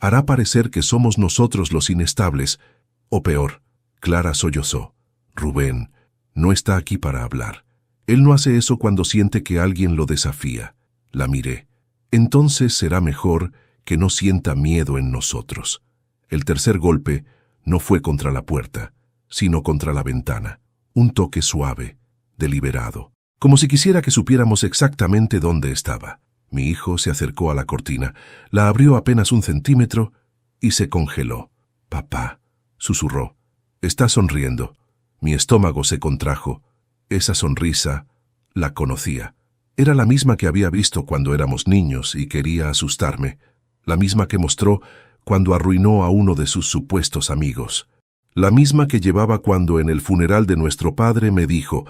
Hará parecer que somos nosotros los inestables. O peor». Clara sollozó. «Rubén no está aquí para hablar. Él no hace eso cuando siente que alguien lo desafía». La miré. Entonces será mejor que no sienta miedo en nosotros. El tercer golpe no fue contra la puerta, sino contra la ventana. Un toque suave, deliberado, como si quisiera que supiéramos exactamente dónde estaba. Mi hijo se acercó a la cortina, la abrió apenas 1 centímetro y se congeló. «Papá», susurró, «está sonriendo». Mi estómago se contrajo. Esa sonrisa la conocía. Era la misma que había visto cuando éramos niños y quería asustarme. La misma que mostró cuando arruinó a uno de sus supuestos amigos. La misma que llevaba cuando en el funeral de nuestro padre me dijo: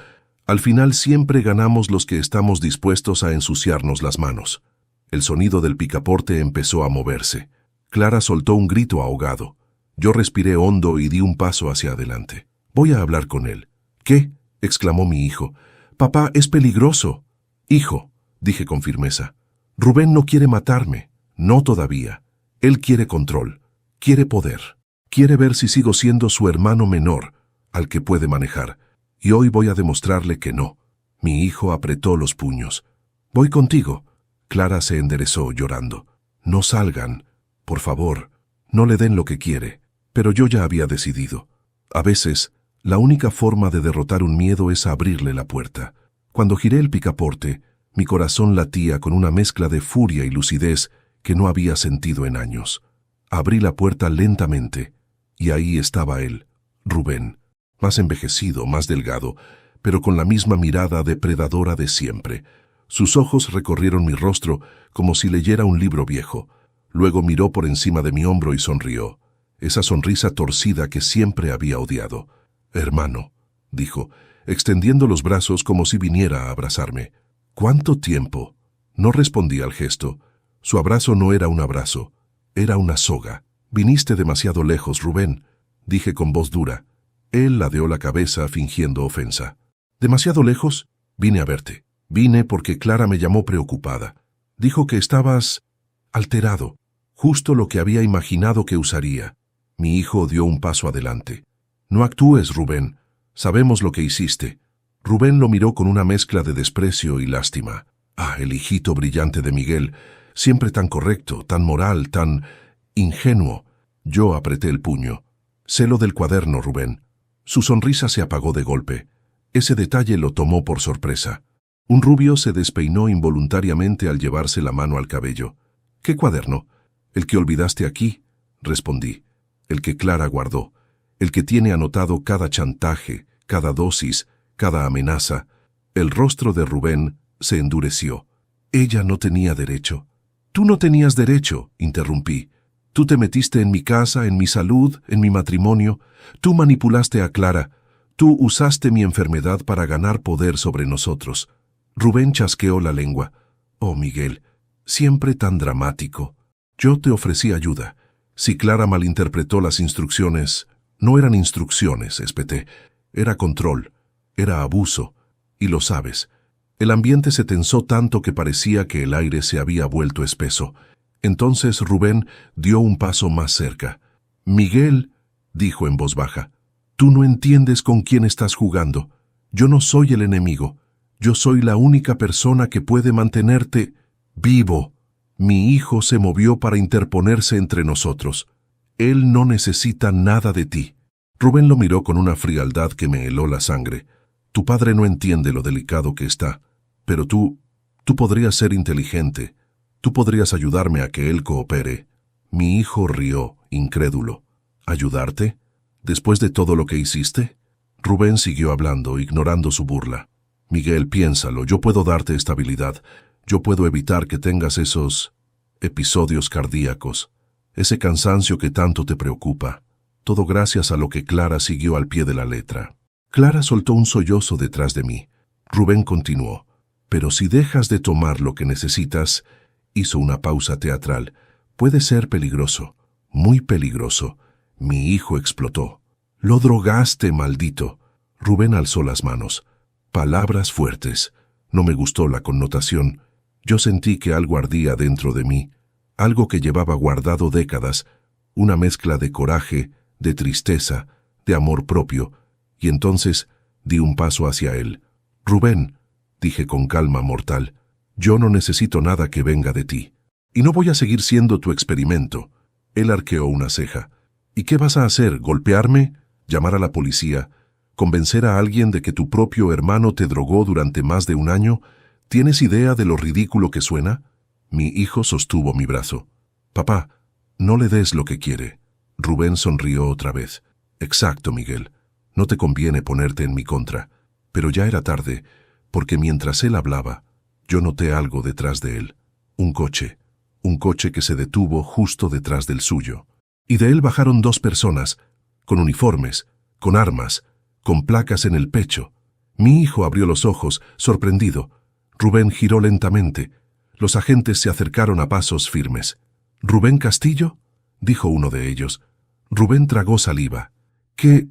«Al final siempre ganamos los que estamos dispuestos a ensuciarnos las manos». El sonido del picaporte empezó a moverse. Clara soltó un grito ahogado. Yo respiré hondo y di un paso hacia adelante. «Voy a hablar con él». «¿Qué?», exclamó mi hijo. «Papá, es peligroso». «Hijo», dije con firmeza, «Rubén no quiere matarme. No todavía. Él quiere control. Quiere poder. Quiere ver si sigo siendo su hermano menor, al que puede manejar. Y hoy voy a demostrarle que no». Mi hijo apretó los puños. «Voy contigo». Clara se enderezó llorando. «No salgan. Por favor, no le den lo que quiere». Pero yo ya había decidido. A veces, la única forma de derrotar un miedo es abrirle la puerta. Cuando giré el picaporte, mi corazón latía con una mezcla de furia y lucidez que no había sentido en años. Abrí la puerta lentamente, y ahí estaba él, Rubén, más envejecido, más delgado, pero con la misma mirada depredadora de siempre. Sus ojos recorrieron mi rostro como si leyera un libro viejo. Luego miró por encima de mi hombro y sonrió. Esa sonrisa torcida que siempre había odiado. «Hermano», dijo, extendiendo los brazos como si viniera a abrazarme. «¿Cuánto tiempo?». No respondí al gesto. Su abrazo no era un abrazo, era una soga. «Viniste demasiado lejos, Rubén», dije con voz dura. Él ladeó la cabeza fingiendo ofensa. «¿Demasiado lejos? Vine a verte. Vine porque Clara me llamó preocupada. Dijo que estabas alterado, justo lo que había imaginado que usaría». Mi hijo dio un paso adelante. «No actúes, Rubén. Sabemos lo que hiciste». Rubén lo miró con una mezcla de desprecio y lástima. Ah, el hijito brillante de Miguel, siempre tan correcto, tan moral, tan ingenuo. Yo apreté el puño. «Sé lo del cuaderno, Rubén». Su sonrisa se apagó de golpe. Ese detalle lo tomó por sorpresa. Un rubio se despeinó involuntariamente al llevarse la mano al cabello. «¿Qué cuaderno?» «El que olvidaste aquí», respondí. «El que Clara guardó. El que tiene anotado cada chantaje, cada dosis, cada amenaza». El rostro de Rubén se endureció. «Ella no tenía derecho». «Tú no tenías derecho», interrumpí. «Tú te metiste en mi casa, en mi salud, en mi matrimonio. Tú manipulaste a Clara. Tú usaste mi enfermedad para ganar poder sobre nosotros». Rubén chasqueó la lengua. «Oh, Miguel, siempre tan dramático. Yo te ofrecí ayuda. Si Clara malinterpretó las instrucciones, no eran instrucciones, espeté. Era control, era abuso, y lo sabes». El ambiente se tensó tanto que parecía que el aire se había vuelto espeso. Entonces Rubén dio un paso más cerca. «Miguel», dijo en voz baja, «tú no entiendes con quién estás jugando. Yo no soy el enemigo. Yo soy la única persona que puede mantenerte vivo». Mi hijo se movió para interponerse entre nosotros. «Él no necesita nada de ti». Rubén lo miró con una frialdad que me heló la sangre. «Tu padre no entiende lo delicado que está, pero tú podrías ser inteligente. Tú podrías ayudarme a que él coopere». Mi hijo rió, incrédulo. «¿Ayudarte? ¿Después de todo lo que hiciste?». Rubén siguió hablando, ignorando su burla. «Miguel, piénsalo, yo puedo darte estabilidad. Yo puedo evitar que tengas esos episodios cardíacos, ese cansancio que tanto te preocupa. Todo gracias a lo que Clara siguió al pie de la letra». Clara soltó un sollozo detrás de mí. Rubén continuó. «Pero si dejas de tomar lo que necesitas», hizo una pausa teatral, «puede ser peligroso, muy peligroso». Mi hijo explotó. «Lo drogaste, maldito». Rubén alzó las manos. Palabras fuertes. No me gustó la connotación. Yo sentí que algo ardía dentro de mí, algo que llevaba guardado décadas, una mezcla de coraje, de tristeza, de amor propio, y entonces di un paso hacia él. «Rubén», dije con calma mortal, Yo no necesito nada que venga de ti. Y no voy a seguir siendo tu experimento. Él arqueó una ceja. ¿Y qué vas a hacer? ¿Golpearme? ¿Llamar a la policía? ¿Convencer a alguien de que tu propio hermano te drogó durante más de un año? ¿Tienes idea de lo ridículo que suena? Mi hijo sostuvo mi brazo. Papá, no le des lo que quiere. Rubén sonrió otra vez. Exacto, Miguel. No te conviene ponerte en mi contra. Pero ya era tarde, porque mientras él hablaba, yo noté algo detrás de él. Un coche que se detuvo justo detrás del suyo. Y de él bajaron dos personas, con uniformes, con armas, con placas en el pecho. Mi hijo abrió los ojos, sorprendido. Rubén giró lentamente. Los agentes se acercaron a pasos firmes. ¿Rubén Castillo?, dijo uno de ellos. Rubén tragó saliva. ¿Qué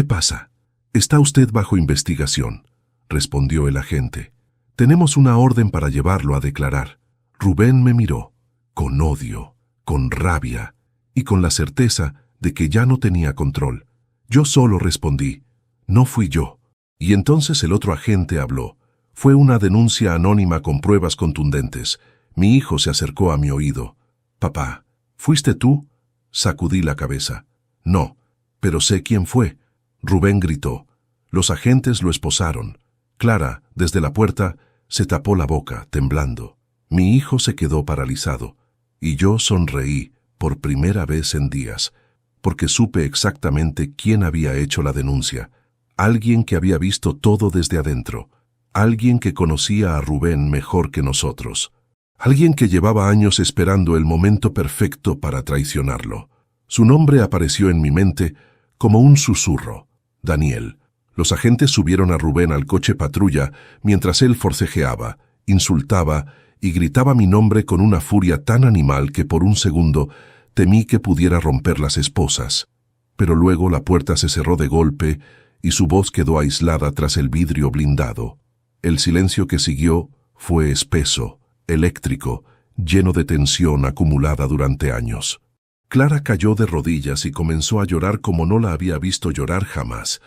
pasa? Está usted bajo investigación, respondió el agente. Tenemos una orden para llevarlo a declarar. Rubén me miró, con odio, con rabia y con la certeza de que ya no tenía control. Yo solo respondí, no fui yo. Y entonces el otro agente habló. Fue una denuncia anónima con pruebas contundentes. Mi hijo se acercó a mi oído. Papá, ¿fuiste tú? Sacudí la cabeza. No, pero sé quién fue. Rubén gritó. Los agentes lo esposaron. Clara, desde la puerta, se tapó la boca, temblando. Mi hijo se quedó paralizado, y yo sonreí por primera vez en días, porque supe exactamente quién había hecho la denuncia. Alguien que había visto todo desde adentro. Alguien que conocía a Rubén mejor que nosotros. Alguien que llevaba años esperando el momento perfecto para traicionarlo. Su nombre apareció en mi mente como un susurro. Daniel. Los agentes subieron a Rubén al coche patrulla mientras él forcejeaba, insultaba y gritaba mi nombre con una furia tan animal que por un segundo temí que pudiera romper las esposas. Pero luego la puerta se cerró de golpe y su voz quedó aislada tras el vidrio blindado. El silencio que siguió fue espeso, eléctrico, lleno de tensión acumulada durante años. Clara cayó de rodillas y comenzó a llorar como no la había visto llorar jamás.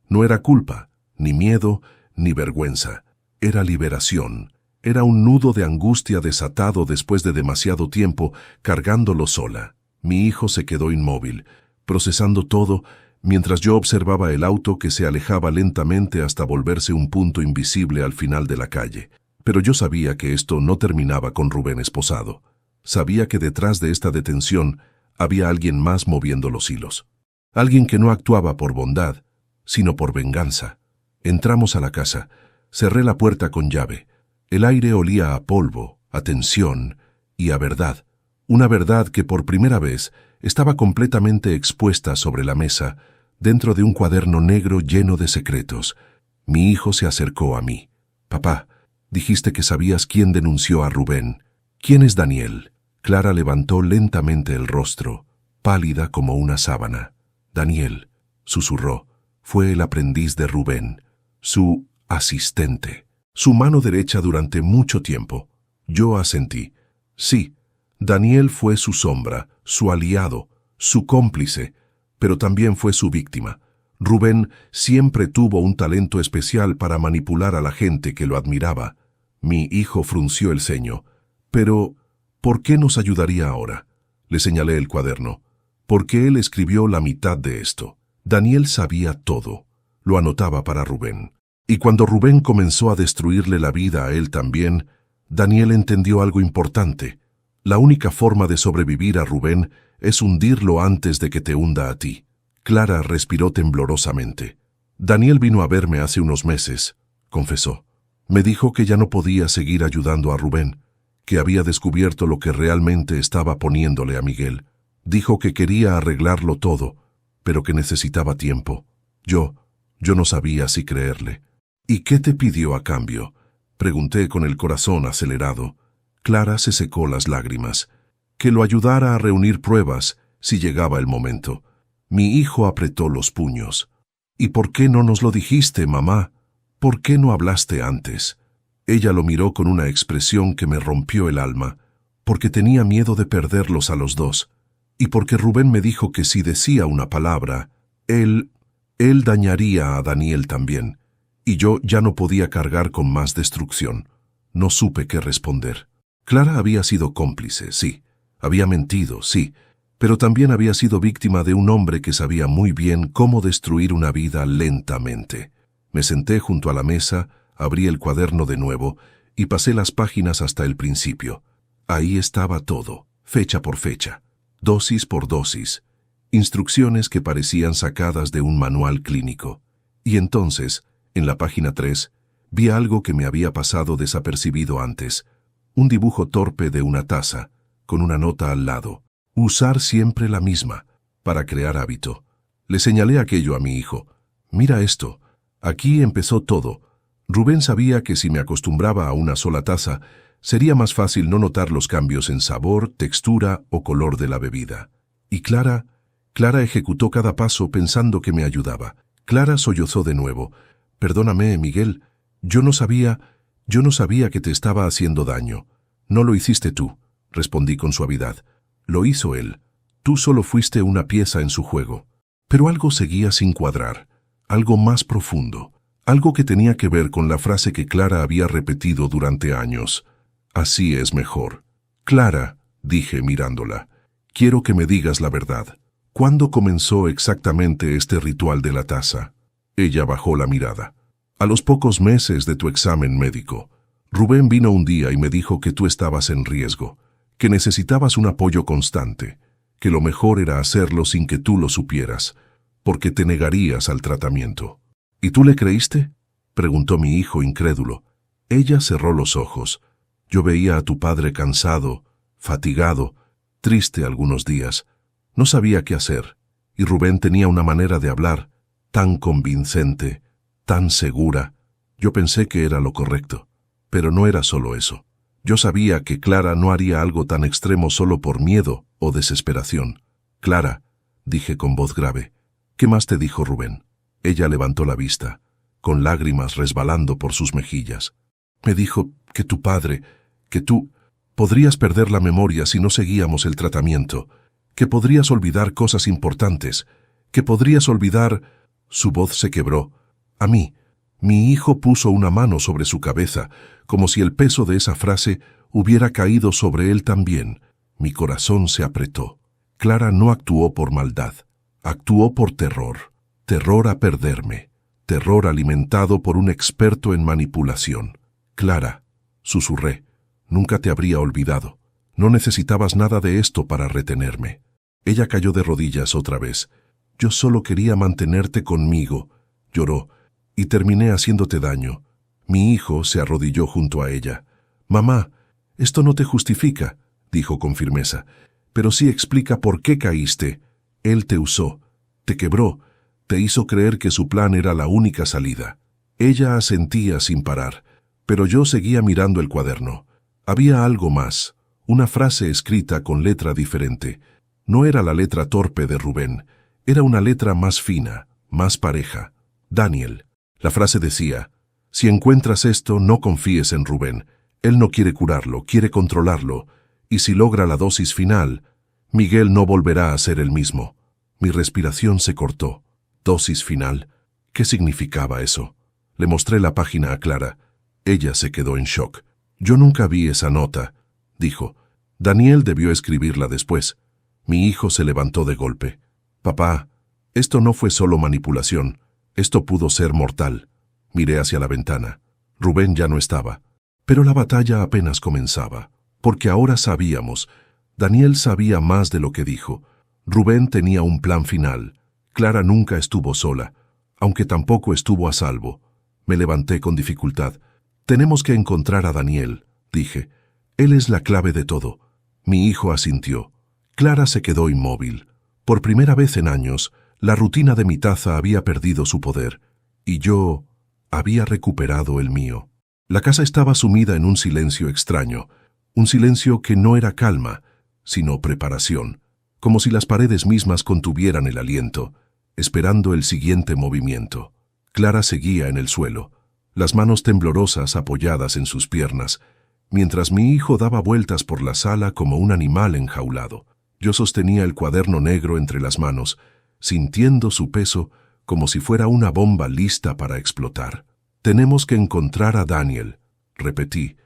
No era culpa, ni miedo, ni vergüenza. Era liberación. Era un nudo de angustia desatado después de demasiado tiempo, cargándolo sola. Mi hijo se quedó inmóvil, procesando todo, mientras yo observaba el auto que se alejaba lentamente hasta volverse un punto invisible al final de la calle. Pero yo sabía que esto no terminaba con Rubén esposado. Sabía que detrás de esta detención había alguien más moviendo los hilos. Alguien que no actuaba por bondad, sino por venganza. Entramos a la casa. Cerré la puerta con llave. El aire olía a polvo, a tensión y a verdad. Una verdad que por primera vez estaba completamente expuesta sobre la mesa, dentro de un cuaderno negro lleno de secretos. Mi hijo se acercó a mí. Papá, dijiste que sabías quién denunció a Rubén. ¿Quién es Daniel? Clara levantó lentamente el rostro, pálida como una sábana. Daniel, susurró, fue el aprendiz de Rubén, su asistente, su mano derecha durante mucho tiempo. Yo asentí. Sí, Daniel fue su sombra, su aliado, su cómplice, pero también fue su víctima. Rubén siempre tuvo un talento especial para manipular a la gente que lo admiraba. Mi hijo frunció el ceño. Pero, ¿por qué nos ayudaría ahora? Le señalé el cuaderno. Porque él escribió la mitad de esto. Daniel sabía todo. Lo anotaba para Rubén. Y cuando Rubén comenzó a destruirle la vida a él también, Daniel entendió algo importante. La única forma de sobrevivir a Rubén es hundirlo antes de que te hunda a ti. Clara respiró temblorosamente. Daniel vino a verme hace unos meses, confesó. Me dijo que ya no podía seguir ayudando a Rubén, que había descubierto lo que realmente estaba poniéndole a Miguel. Dijo que quería arreglarlo todo, pero que necesitaba tiempo. Yo no sabía si creerle. ¿Y qué te pidió a cambio? Pregunté con el corazón acelerado. Clara se secó las lágrimas. Que lo ayudara a reunir pruebas si llegaba el momento. Mi hijo apretó los puños. ¿Y por qué no nos lo dijiste, mamá? ¿Por qué no hablaste antes? Ella lo miró con una expresión que me rompió el alma, porque tenía miedo de perderlos a los dos, y porque Rubén me dijo que si decía una palabra, él dañaría a Daniel también, y yo ya no podía cargar con más destrucción. No supe qué responder. Clara había sido cómplice, sí. Había mentido, sí. Pero también había sido víctima de un hombre que sabía muy bien cómo destruir una vida lentamente. Me senté junto a la mesa, abrí el cuaderno de nuevo y pasé las páginas hasta el principio. Ahí estaba todo, fecha por fecha, dosis por dosis, instrucciones que parecían sacadas de un manual clínico. Y entonces, en la página 3, vi algo que me había pasado desapercibido antes, un dibujo torpe de una taza, con una nota al lado. Usar siempre la misma, para crear hábito. Le señalé aquello a mi hijo. Mira esto, aquí empezó todo. Rubén sabía que si me acostumbraba a una sola taza, sería más fácil no notar los cambios en sabor, textura o color de la bebida. Y Clara ejecutó cada paso pensando que me ayudaba. Clara sollozó de nuevo. Perdóname, Miguel, yo no sabía que te estaba haciendo daño. No lo hiciste tú, respondí con suavidad. Lo hizo él. Tú solo fuiste una pieza en su juego. Pero algo seguía sin cuadrar, algo más profundo, algo que tenía que ver con la frase que Clara había repetido durante años. Así es mejor. Clara, dije mirándola, quiero que me digas la verdad. ¿Cuándo comenzó exactamente este ritual de la taza? Ella bajó la mirada. A los pocos meses de tu examen médico. Rubén vino un día y me dijo que tú estabas en riesgo, que necesitabas un apoyo constante, que lo mejor era hacerlo sin que tú lo supieras, porque te negarías al tratamiento. ¿Y tú le creíste?, preguntó mi hijo incrédulo. Ella cerró los ojos. Yo veía a tu padre cansado, fatigado, triste algunos días. No sabía qué hacer, y Rubén tenía una manera de hablar tan convincente, tan segura. Yo pensé que era lo correcto, pero no era solo eso. Yo sabía que Clara no haría algo tan extremo solo por miedo o desesperación. Clara, dije con voz grave, ¿qué más te dijo Rubén? Ella levantó la vista, con lágrimas resbalando por sus mejillas. Me dijo que tu padre, que tú, podrías perder la memoria si no seguíamos el tratamiento, que podrías olvidar cosas importantes, que podrías olvidar... Su voz se quebró. A mí. Mi hijo puso una mano sobre su cabeza, como si el peso de esa frase hubiera caído sobre él también. Mi corazón se apretó. Clara no actuó por maldad, actuó por terror. Terror a perderme, terror alimentado por un experto en manipulación. Clara, susurré, nunca te habría olvidado. No necesitabas nada de esto para retenerme. Ella cayó de rodillas otra vez. Yo solo quería mantenerte conmigo, lloró. Y terminé haciéndote daño. Mi hijo se arrodilló junto a ella. Mamá, esto no te justifica, dijo con firmeza, pero sí explica por qué caíste. Él te usó, te quebró, te hizo creer que su plan era la única salida. Ella asentía sin parar, pero yo seguía mirando el cuaderno. Había algo más, una frase escrita con letra diferente. No era la letra torpe de Rubén, era una letra más fina, más pareja. Daniel. La frase decía, si encuentras esto, no confíes en Rubén. Él no quiere curarlo, quiere controlarlo. Y si logra la dosis final, Miguel no volverá a ser el mismo. Mi respiración se cortó. ¿Dosis final? ¿Qué significaba eso? Le mostré la página a Clara. Ella se quedó en shock. Yo nunca vi esa nota, dijo. Daniel debió escribirla después. Mi hijo se levantó de golpe. Papá, esto no fue solo manipulación. Esto pudo ser mortal. Miré hacia la ventana. Rubén ya no estaba. Pero la batalla apenas comenzaba, porque ahora sabíamos. Daniel sabía más de lo que dijo. Rubén tenía un plan final. Clara nunca estuvo sola, aunque tampoco estuvo a salvo. Me levanté con dificultad. Tenemos que encontrar a Daniel, dije. Él es la clave de todo. Mi hijo asintió. Clara se quedó inmóvil. Por primera vez en años, la rutina de mi taza había perdido su poder, y yo había recuperado el mío. La casa estaba sumida en un silencio extraño, un silencio que no era calma, sino preparación, como si las paredes mismas contuvieran el aliento, esperando el siguiente movimiento. Clara seguía en el suelo, las manos temblorosas apoyadas en sus piernas, mientras mi hijo daba vueltas por la sala como un animal enjaulado. Yo sostenía el cuaderno negro entre las manos, sintiendo su peso como si fuera una bomba lista para explotar. Tenemos que encontrar a Daniel, repetí.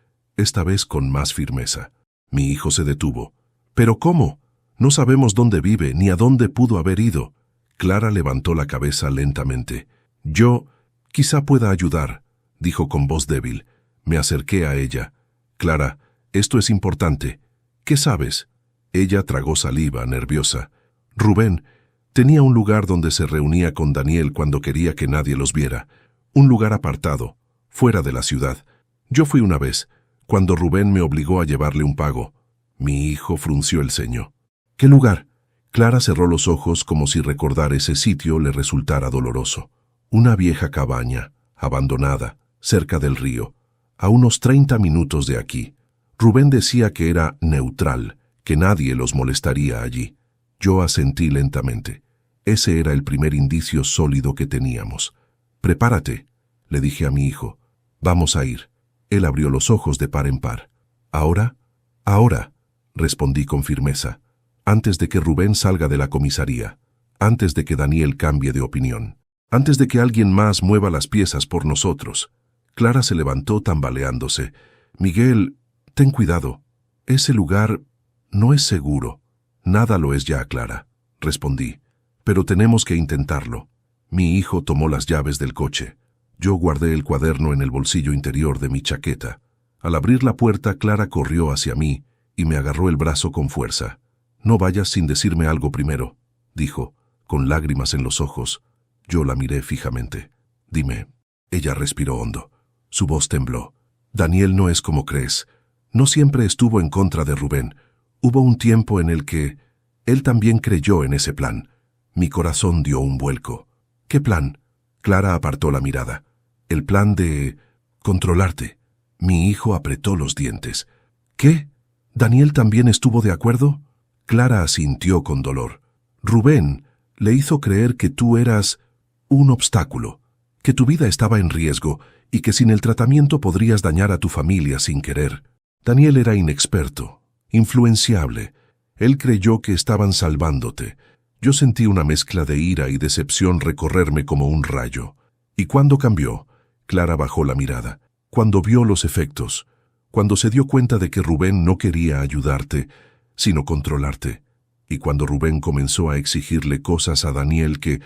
esta vez con más firmeza. Mi hijo se detuvo. ¿Pero cómo? No sabemos dónde vive ni a dónde pudo haber ido. Clara levantó la cabeza lentamente. Yo, quizá pueda ayudar, dijo con voz débil. Me acerqué a ella. Clara, esto es importante. ¿Qué sabes? Ella tragó saliva, nerviosa. Rubén tenía un lugar donde se reunía con Daniel cuando quería que nadie los viera. Un lugar apartado, fuera de la ciudad. Yo fui una vez, cuando Rubén me obligó a llevarle un pago. Mi hijo frunció el ceño. ¿Qué lugar? Clara cerró los ojos como si recordar ese sitio le resultara doloroso. Una vieja cabaña, abandonada, cerca del río, a unos 30 minutos de aquí. Rubén decía que era neutral, que nadie los molestaría allí. Yo asentí lentamente. Ese era el primer indicio sólido que teníamos. «Prepárate», le dije a mi hijo. «Vamos a ir». Él abrió los ojos de par en par. «¿Ahora?» «Ahora», respondí con firmeza. «Antes de que Rubén salga de la comisaría. Antes de que Daniel cambie de opinión. Antes de que alguien más mueva las piezas por nosotros». Clara se levantó tambaleándose. «Miguel, ten cuidado. Ese lugar no es seguro». «Nada lo es ya, Clara», respondí. «Pero tenemos que intentarlo». Mi hijo tomó las llaves del coche. Yo guardé el cuaderno en el bolsillo interior de mi chaqueta. Al abrir la puerta, Clara corrió hacia mí y me agarró el brazo con fuerza. «No vayas sin decirme algo primero», dijo, con lágrimas en los ojos. Yo la miré fijamente. «Dime». Ella respiró hondo. Su voz tembló. «Daniel no es como crees. No siempre estuvo en contra de Rubén. Hubo un tiempo en el que él también creyó en ese plan». Mi corazón dio un vuelco. «¿Qué plan?» Clara apartó la mirada. «El plan de controlarte». Mi hijo apretó los dientes. «¿Qué? ¿Daniel también estuvo de acuerdo?» Clara asintió con dolor. «Rubén le hizo creer que tú eras un obstáculo, que tu vida estaba en riesgo y que sin el tratamiento podrías dañar a tu familia sin querer. Daniel era inexperto, influenciable. Él creyó que estaban salvándote». Yo sentí una mezcla de ira y decepción recorrerme como un rayo. ¿Y cuándo cambió? Clara bajó la mirada. Cuando vio los efectos. Cuando se dio cuenta de que Rubén no quería ayudarte, sino controlarte. Y cuando Rubén comenzó a exigirle cosas a Daniel que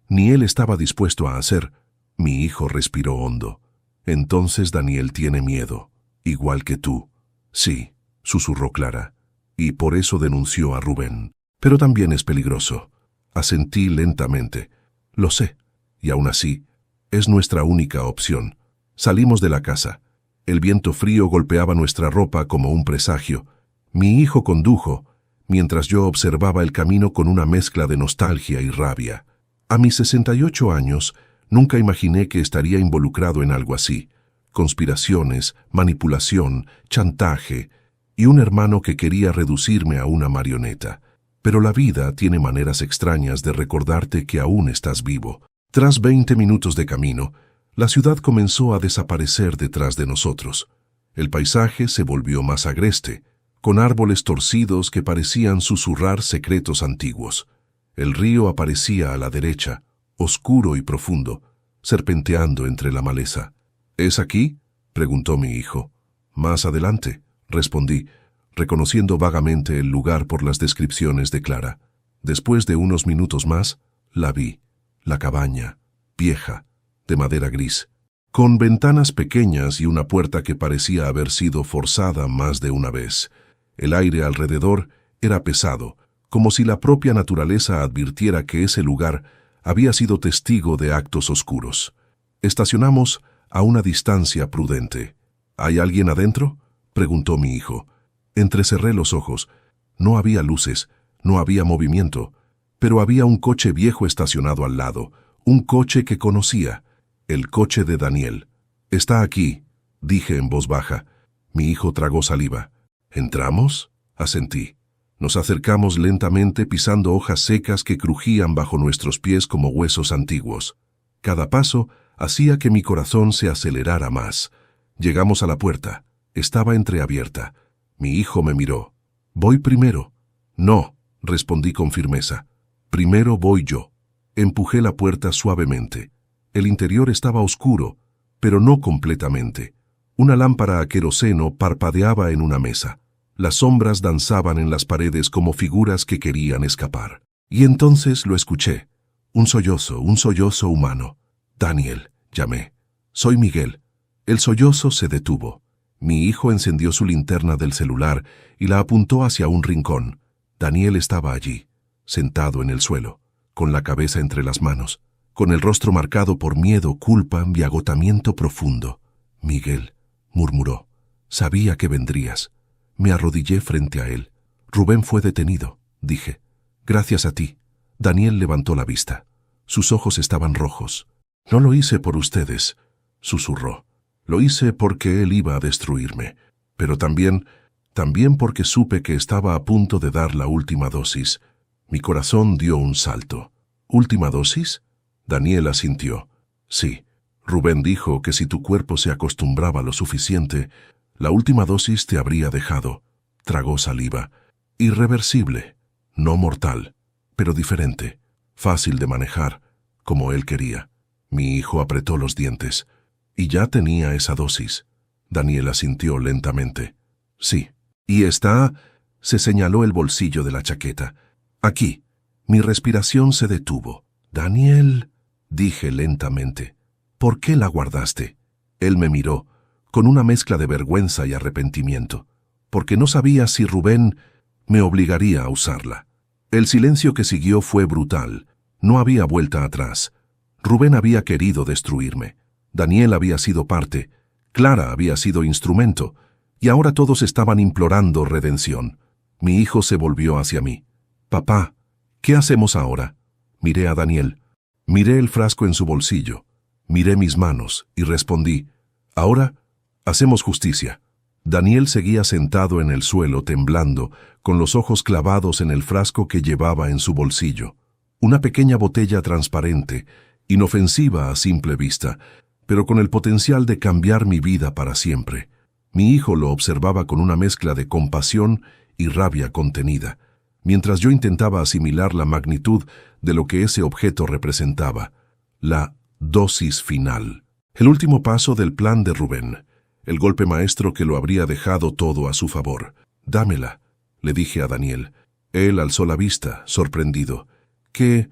ni él estaba dispuesto a hacer, mi hijo respiró hondo. «Entonces Daniel tiene miedo, igual que tú». «Sí», susurró Clara, «y por eso denunció a Rubén. Pero también es peligroso». Asentí lentamente. «Lo sé, y aún así, es nuestra única opción». Salimos de la casa. El viento frío golpeaba nuestra ropa como un presagio. Mi hijo condujo, mientras yo observaba el camino con una mezcla de nostalgia y rabia. A mis 68 años, nunca imaginé que estaría involucrado en algo así. Conspiraciones, manipulación, chantaje, y un hermano que quería reducirme a una marioneta. Pero la vida tiene maneras extrañas de recordarte que aún estás vivo. Tras 20 minutos de camino, la ciudad comenzó a desaparecer detrás de nosotros. El paisaje se volvió más agreste, con árboles torcidos que parecían susurrar secretos antiguos. El río aparecía a la derecha, oscuro y profundo, serpenteando entre la maleza. «¿Es aquí?», preguntó mi hijo. «Más adelante», respondí, reconociendo vagamente el lugar por las descripciones de Clara. Después de unos minutos más, la vi. La cabaña, vieja, de madera gris, con ventanas pequeñas y una puerta que parecía haber sido forzada más de una vez. El aire alrededor era pesado, como si la propia naturaleza advirtiera que ese lugar había sido testigo de actos oscuros. Estacionamos a una distancia prudente. «¿Hay alguien adentro?», preguntó mi hijo. Entrecerré los ojos. No había luces, no había movimiento, pero había un coche viejo estacionado al lado, un coche que conocía, el coche de Daniel. «Está aquí», dije en voz baja. Mi hijo tragó saliva. «¿Entramos?», asentí. Nos acercamos lentamente pisando hojas secas que crujían bajo nuestros pies como huesos antiguos. Cada paso hacía que mi corazón se acelerara más. Llegamos a la puerta. Estaba entreabierta. Mi hijo me miró. «¿Voy primero?» «No», respondí con firmeza. «Primero voy yo». Empujé la puerta suavemente. El interior estaba oscuro, pero no completamente. Una lámpara a queroseno parpadeaba en una mesa. Las sombras danzaban en las paredes como figuras que querían escapar. Y entonces lo escuché. Un sollozo humano. Daniel, llamé. Soy Miguel. El sollozo se detuvo. Mi hijo encendió su linterna del celular y la apuntó hacia un rincón. Daniel estaba allí, sentado en el suelo, con la cabeza entre las manos, con el rostro marcado por miedo, culpa y agotamiento profundo. Miguel, murmuró, sabía que vendrías. Me arrodillé frente a él. Rubén fue detenido, dije. Gracias a ti. Daniel levantó la vista. Sus ojos estaban rojos. No lo hice por ustedes, susurró. Lo hice porque él iba a destruirme, pero también porque supe que estaba a punto de dar la última dosis. Mi corazón dio un salto. ¿Última dosis? Daniel asintió. Sí. Rubén dijo que si tu cuerpo se acostumbraba lo suficiente, la última dosis te habría dejado. Tragó saliva. Irreversible, no mortal, pero diferente, fácil de manejar, como él quería. Mi hijo apretó los dientes. Y ya tenía esa dosis. Daniel asintió lentamente. Sí. Y está... Se señaló el bolsillo de la chaqueta. Aquí. Mi respiración se detuvo. Daniel, dije lentamente. ¿Por qué la guardaste? Él me miró, con una mezcla de vergüenza y arrepentimiento, porque no sabía si Rubén me obligaría a usarla. El silencio que siguió fue brutal. No había vuelta atrás. Rubén había querido destruirme. Daniel había sido parte. Clara había sido instrumento. Y ahora todos estaban implorando redención. Mi hijo se volvió hacia mí. Papá, ¿qué hacemos ahora? Miré a Daniel. Miré el frasco en su bolsillo. Miré mis manos y respondí, ahora hacemos justicia. Daniel seguía sentado en el suelo temblando, con los ojos clavados en el frasco que llevaba en su bolsillo. Una pequeña botella transparente, inofensiva a simple vista, pero con el potencial de cambiar mi vida para siempre. Mi hijo lo observaba con una mezcla de compasión y rabia contenida, mientras yo intentaba asimilar la magnitud de lo que ese objeto representaba. La dosis final. El último paso del plan de Rubén. El golpe maestro que lo habría dejado todo a su favor. Dámela, le dije a Daniel. Él alzó la vista, sorprendido. ¿Qué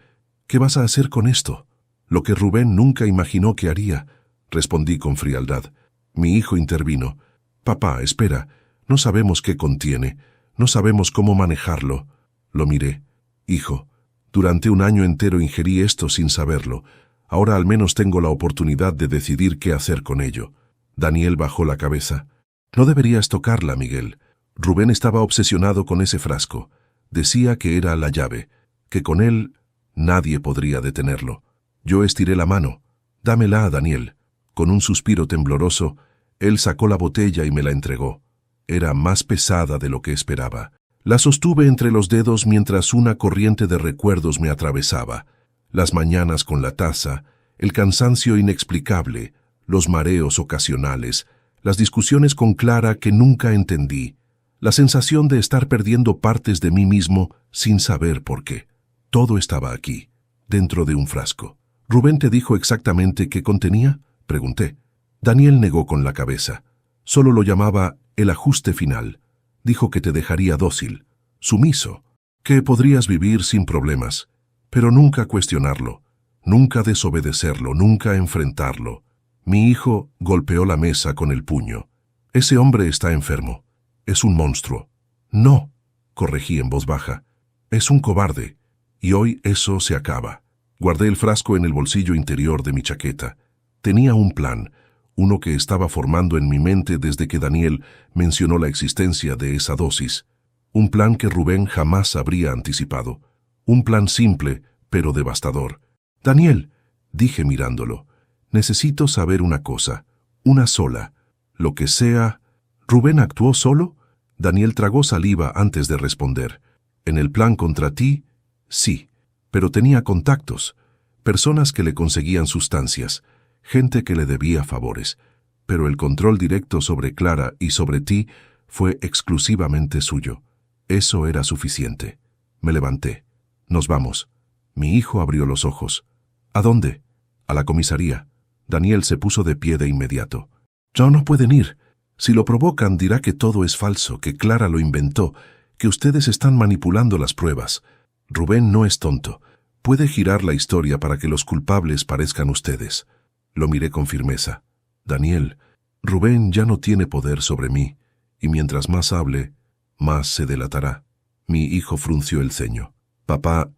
vas a hacer con esto? Lo que Rubén nunca imaginó que haría, respondí con frialdad. Mi hijo intervino. Papá, espera, no sabemos qué contiene, no sabemos cómo manejarlo. Lo miré. Hijo, durante un año entero ingerí esto sin saberlo. Ahora al menos tengo la oportunidad de decidir qué hacer con ello. Daniel bajó la cabeza. No deberías tocarla, Miguel. Rubén estaba obsesionado con ese frasco. Decía que era la llave, que con él nadie podría detenerlo. Yo estiré la mano. Dámela, Daniel. Con un suspiro tembloroso, él sacó la botella y me la entregó. Era más pesada de lo que esperaba. La sostuve entre los dedos mientras una corriente de recuerdos me atravesaba. Las mañanas con la taza, el cansancio inexplicable, los mareos ocasionales, las discusiones con Clara que nunca entendí, la sensación de estar perdiendo partes de mí mismo sin saber por qué. Todo estaba aquí, dentro de un frasco. ¿Rubén te dijo exactamente qué contenía?, pregunté. Daniel negó con la cabeza. Solo lo llamaba el ajuste final. Dijo que te dejaría dócil, sumiso, que podrías vivir sin problemas, pero nunca cuestionarlo, nunca desobedecerlo, nunca enfrentarlo. Mi hijo golpeó la mesa con el puño. Ese hombre está enfermo. Es un monstruo. No, corregí en voz baja. Es un cobarde. Y hoy eso se acaba. Guardé el frasco en el bolsillo interior de mi chaqueta. Tenía un plan, uno que estaba formando en mi mente desde que Daniel mencionó la existencia de esa dosis. Un plan que Rubén jamás habría anticipado. Un plan simple, pero devastador. Daniel, dije mirándolo, necesito saber una cosa, una sola, lo que sea. ¿Rubén actuó solo? Daniel tragó saliva antes de responder. En el plan contra ti, sí, pero tenía contactos, personas que le conseguían sustancias, gente que le debía favores, pero el control directo sobre Clara y sobre ti fue exclusivamente suyo. Eso era suficiente. Me levanté. Nos vamos. Mi hijo abrió los ojos. ¿A dónde? A la comisaría. Daniel se puso de pie de inmediato. Ya no pueden ir. Si lo provocan, dirá que todo es falso, que Clara lo inventó, que ustedes están manipulando las pruebas. Rubén no es tonto. Puede girar la historia para que los culpables parezcan ustedes. Lo miré con firmeza. Daniel, Rubén ya no tiene poder sobre mí, y mientras más hable, más se delatará. Mi hijo frunció el ceño. Papá,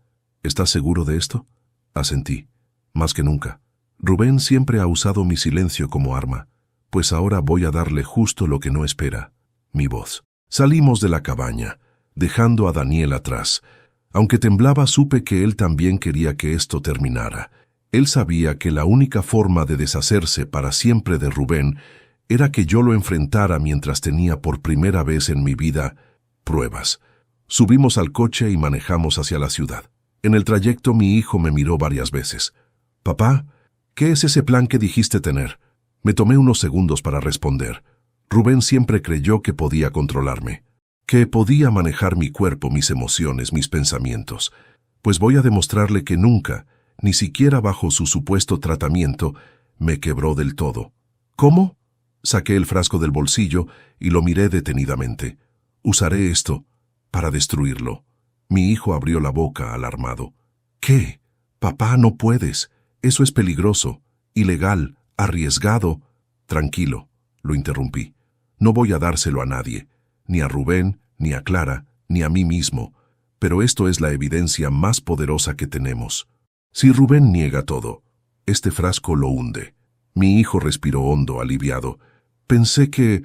¿estás seguro de esto? Asentí. Más que nunca. Rubén siempre ha usado mi silencio como arma, pues ahora voy a darle justo lo que no espera, mi voz. Salimos de la cabaña, dejando a Daniel atrás. Aunque temblaba, supe que él también quería que esto terminara. Él sabía que la única forma de deshacerse para siempre de Rubén era que yo lo enfrentara mientras tenía por primera vez en mi vida pruebas. Subimos al coche y manejamos hacia la ciudad. En el trayecto mi hijo me miró varias veces. Papá, ¿qué es ese plan que dijiste tener? Me tomé unos segundos para responder. Rubén siempre creyó que podía controlarme, que podía manejar mi cuerpo, mis emociones, mis pensamientos. Pues voy a demostrarle que nunca, ni siquiera bajo su supuesto tratamiento, me quebró del todo. ¿Cómo? Saqué el frasco del bolsillo y lo miré detenidamente. Usaré esto para destruirlo. Mi hijo abrió la boca, alarmado. ¿Qué? Papá, no puedes. Eso es peligroso, ilegal, arriesgado. Tranquilo, lo interrumpí. No voy a dárselo a nadie, ni a Rubén, ni a Clara, ni a mí mismo. Pero esto es la evidencia más poderosa que tenemos. Si Rubén niega todo, este frasco lo hunde. Mi hijo respiró hondo, aliviado. Pensé que...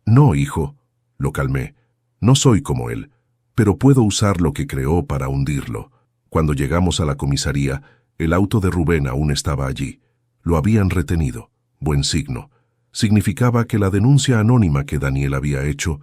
No, hijo, lo calmé. No soy como él, pero puedo usar lo que creó para hundirlo. Cuando llegamos a la comisaría, el auto de Rubén aún estaba allí. Lo habían retenido. Buen signo. Significaba que la denuncia anónima que Daniel había hecho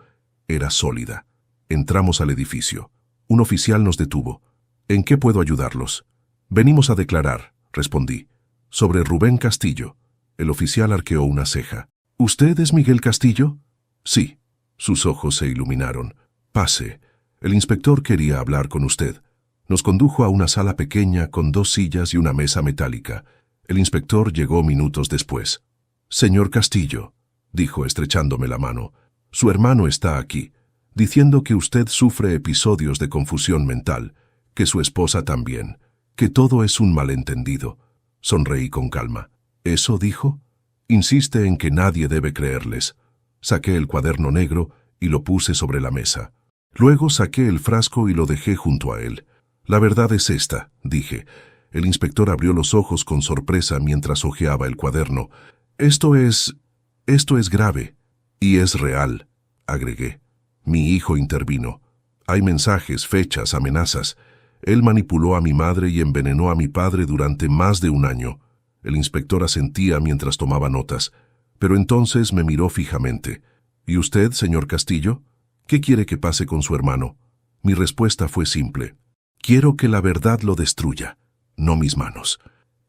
era sólida. Entramos al edificio. Un oficial nos detuvo. ¿En qué puedo ayudarlos? Venimos a declarar, respondí. Sobre Rubén Castillo. El oficial arqueó una ceja. ¿Usted es Miguel Castillo? Sí. Sus ojos se iluminaron. Pase. El inspector quería hablar con usted. Nos condujo a una sala pequeña con 2 sillas y una mesa metálica. El inspector llegó minutos después. Señor Castillo, dijo estrechándome la mano, su hermano está aquí, diciendo que usted sufre episodios de confusión mental, que su esposa también, que todo es un malentendido. Sonreí con calma. ¿Eso dijo? Insiste en que nadie debe creerles. Saqué el cuaderno negro y lo puse sobre la mesa. Luego saqué el frasco y lo dejé junto a él. La verdad es esta, dije. El inspector abrió los ojos con sorpresa mientras hojeaba el cuaderno. Esto es grave. Y es real, agregué. Mi hijo intervino. Hay mensajes, fechas, amenazas. Él manipuló a mi madre y envenenó a mi padre durante más de 1 año. El inspector asentía mientras tomaba notas, pero entonces me miró fijamente. ¿Y usted, señor Castillo? ¿Qué quiere que pase con su hermano? Mi respuesta fue simple. Quiero que la verdad lo destruya, no mis manos.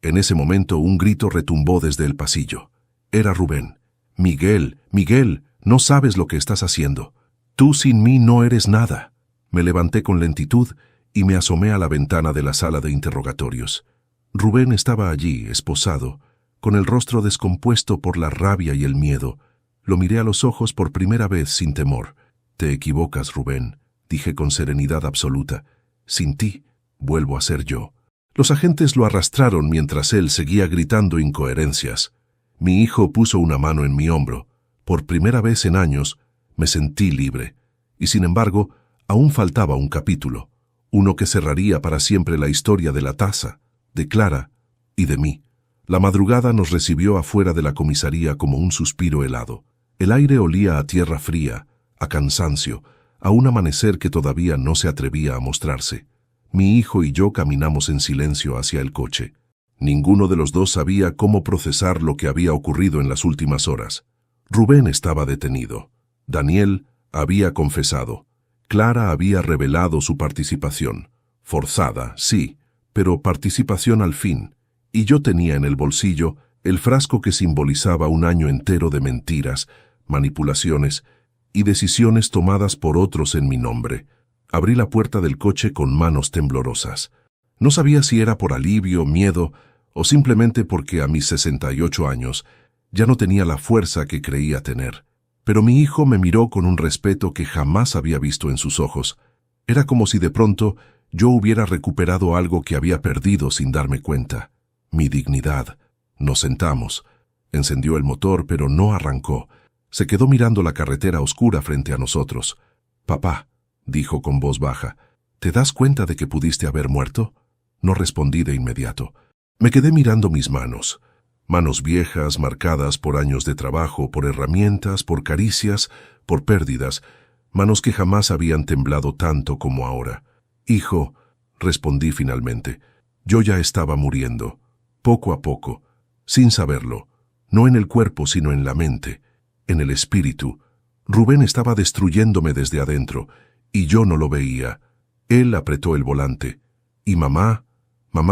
En ese momento un grito retumbó desde el pasillo. Era Rubén. Miguel, Miguel, no sabes lo que estás haciendo. Tú sin mí no eres nada. Me levanté con lentitud y me asomé a la ventana de la sala de interrogatorios. Rubén estaba allí, esposado, con el rostro descompuesto por la rabia y el miedo. Lo miré a los ojos por primera vez sin temor. Te equivocas, Rubén, dije con serenidad absoluta. Sin ti, vuelvo a ser yo. Los agentes lo arrastraron mientras él seguía gritando incoherencias. Mi hijo puso una mano en mi hombro. Por primera vez en años, me sentí libre. Y sin embargo, aún faltaba un capítulo. Uno que cerraría para siempre la historia de la taza, de Clara y de mí. La madrugada nos recibió afuera de la comisaría como un suspiro helado. El aire olía a tierra fría, a cansancio, a un amanecer que todavía no se atrevía a mostrarse. Mi hijo y yo caminamos en silencio hacia el coche. Ninguno de los dos sabía cómo procesar lo que había ocurrido en las últimas horas. Rubén estaba detenido. Daniel había confesado. Clara había revelado su participación. Forzada, sí, pero participación al fin. Y yo tenía en el bolsillo el frasco que simbolizaba 1 año entero de mentiras, manipulaciones y decisiones tomadas por otros en mi nombre. Abrí la puerta del coche con manos temblorosas. No sabía si era por alivio, miedo o simplemente porque a mis 68 años Ya no tenía la fuerza que creía tener. Pero mi hijo me miró con un respeto que jamás había visto en sus ojos. Era como si de pronto yo hubiera recuperado algo que había perdido sin darme cuenta. Mi dignidad. Nos sentamos. Encendió el motor, pero no arrancó. Se quedó mirando la carretera oscura frente a nosotros. «Papá», dijo con voz baja, «¿te das cuenta de que pudiste haber muerto?» No respondí de inmediato. Me quedé mirando mis manos. Manos viejas, marcadas por años de trabajo, por herramientas, por caricias, por pérdidas. Manos que jamás habían temblado tanto como ahora. «Hijo», respondí finalmente, «yo ya estaba muriendo. Poco a poco. Sin saberlo. No en el cuerpo, sino en la mente. En el espíritu. Rubén estaba destruyéndome desde adentro, y yo no lo veía. Él apretó el volante. Y mamá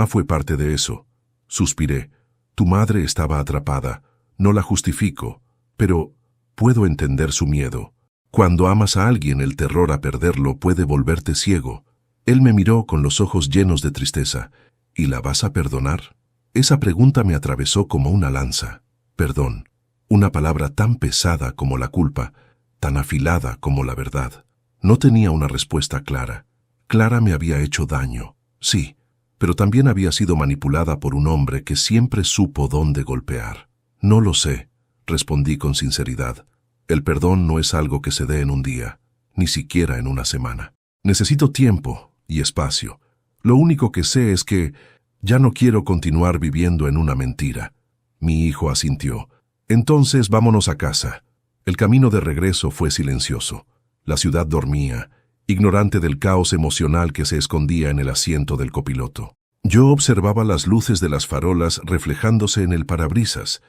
fue parte de eso. Suspiré. Tu madre estaba atrapada. No la justifico, pero puedo entender su miedo. Cuando amas a alguien, el terror a perderlo puede volverte ciego. Él me miró con los ojos llenos de tristeza. ¿Y la vas a perdonar? Esa pregunta me atravesó como una lanza. Perdón. Una palabra tan pesada como la culpa, tan afilada como la verdad. No tenía una respuesta clara. Clara me había hecho daño, sí, pero también había sido manipulada por un hombre que siempre supo dónde golpear. No lo sé, respondí con sinceridad. El perdón no es algo que se dé en un día, ni siquiera en una semana. Necesito tiempo y espacio. Lo único que sé es que ya no quiero continuar viviendo en una mentira. Mi hijo asintió. Entonces vámonos a casa. El camino de regreso fue silencioso. La ciudad dormía, ignorante del caos emocional que se escondía en el asiento del copiloto. Yo observaba las luces de las farolas reflejándose en el parabrisas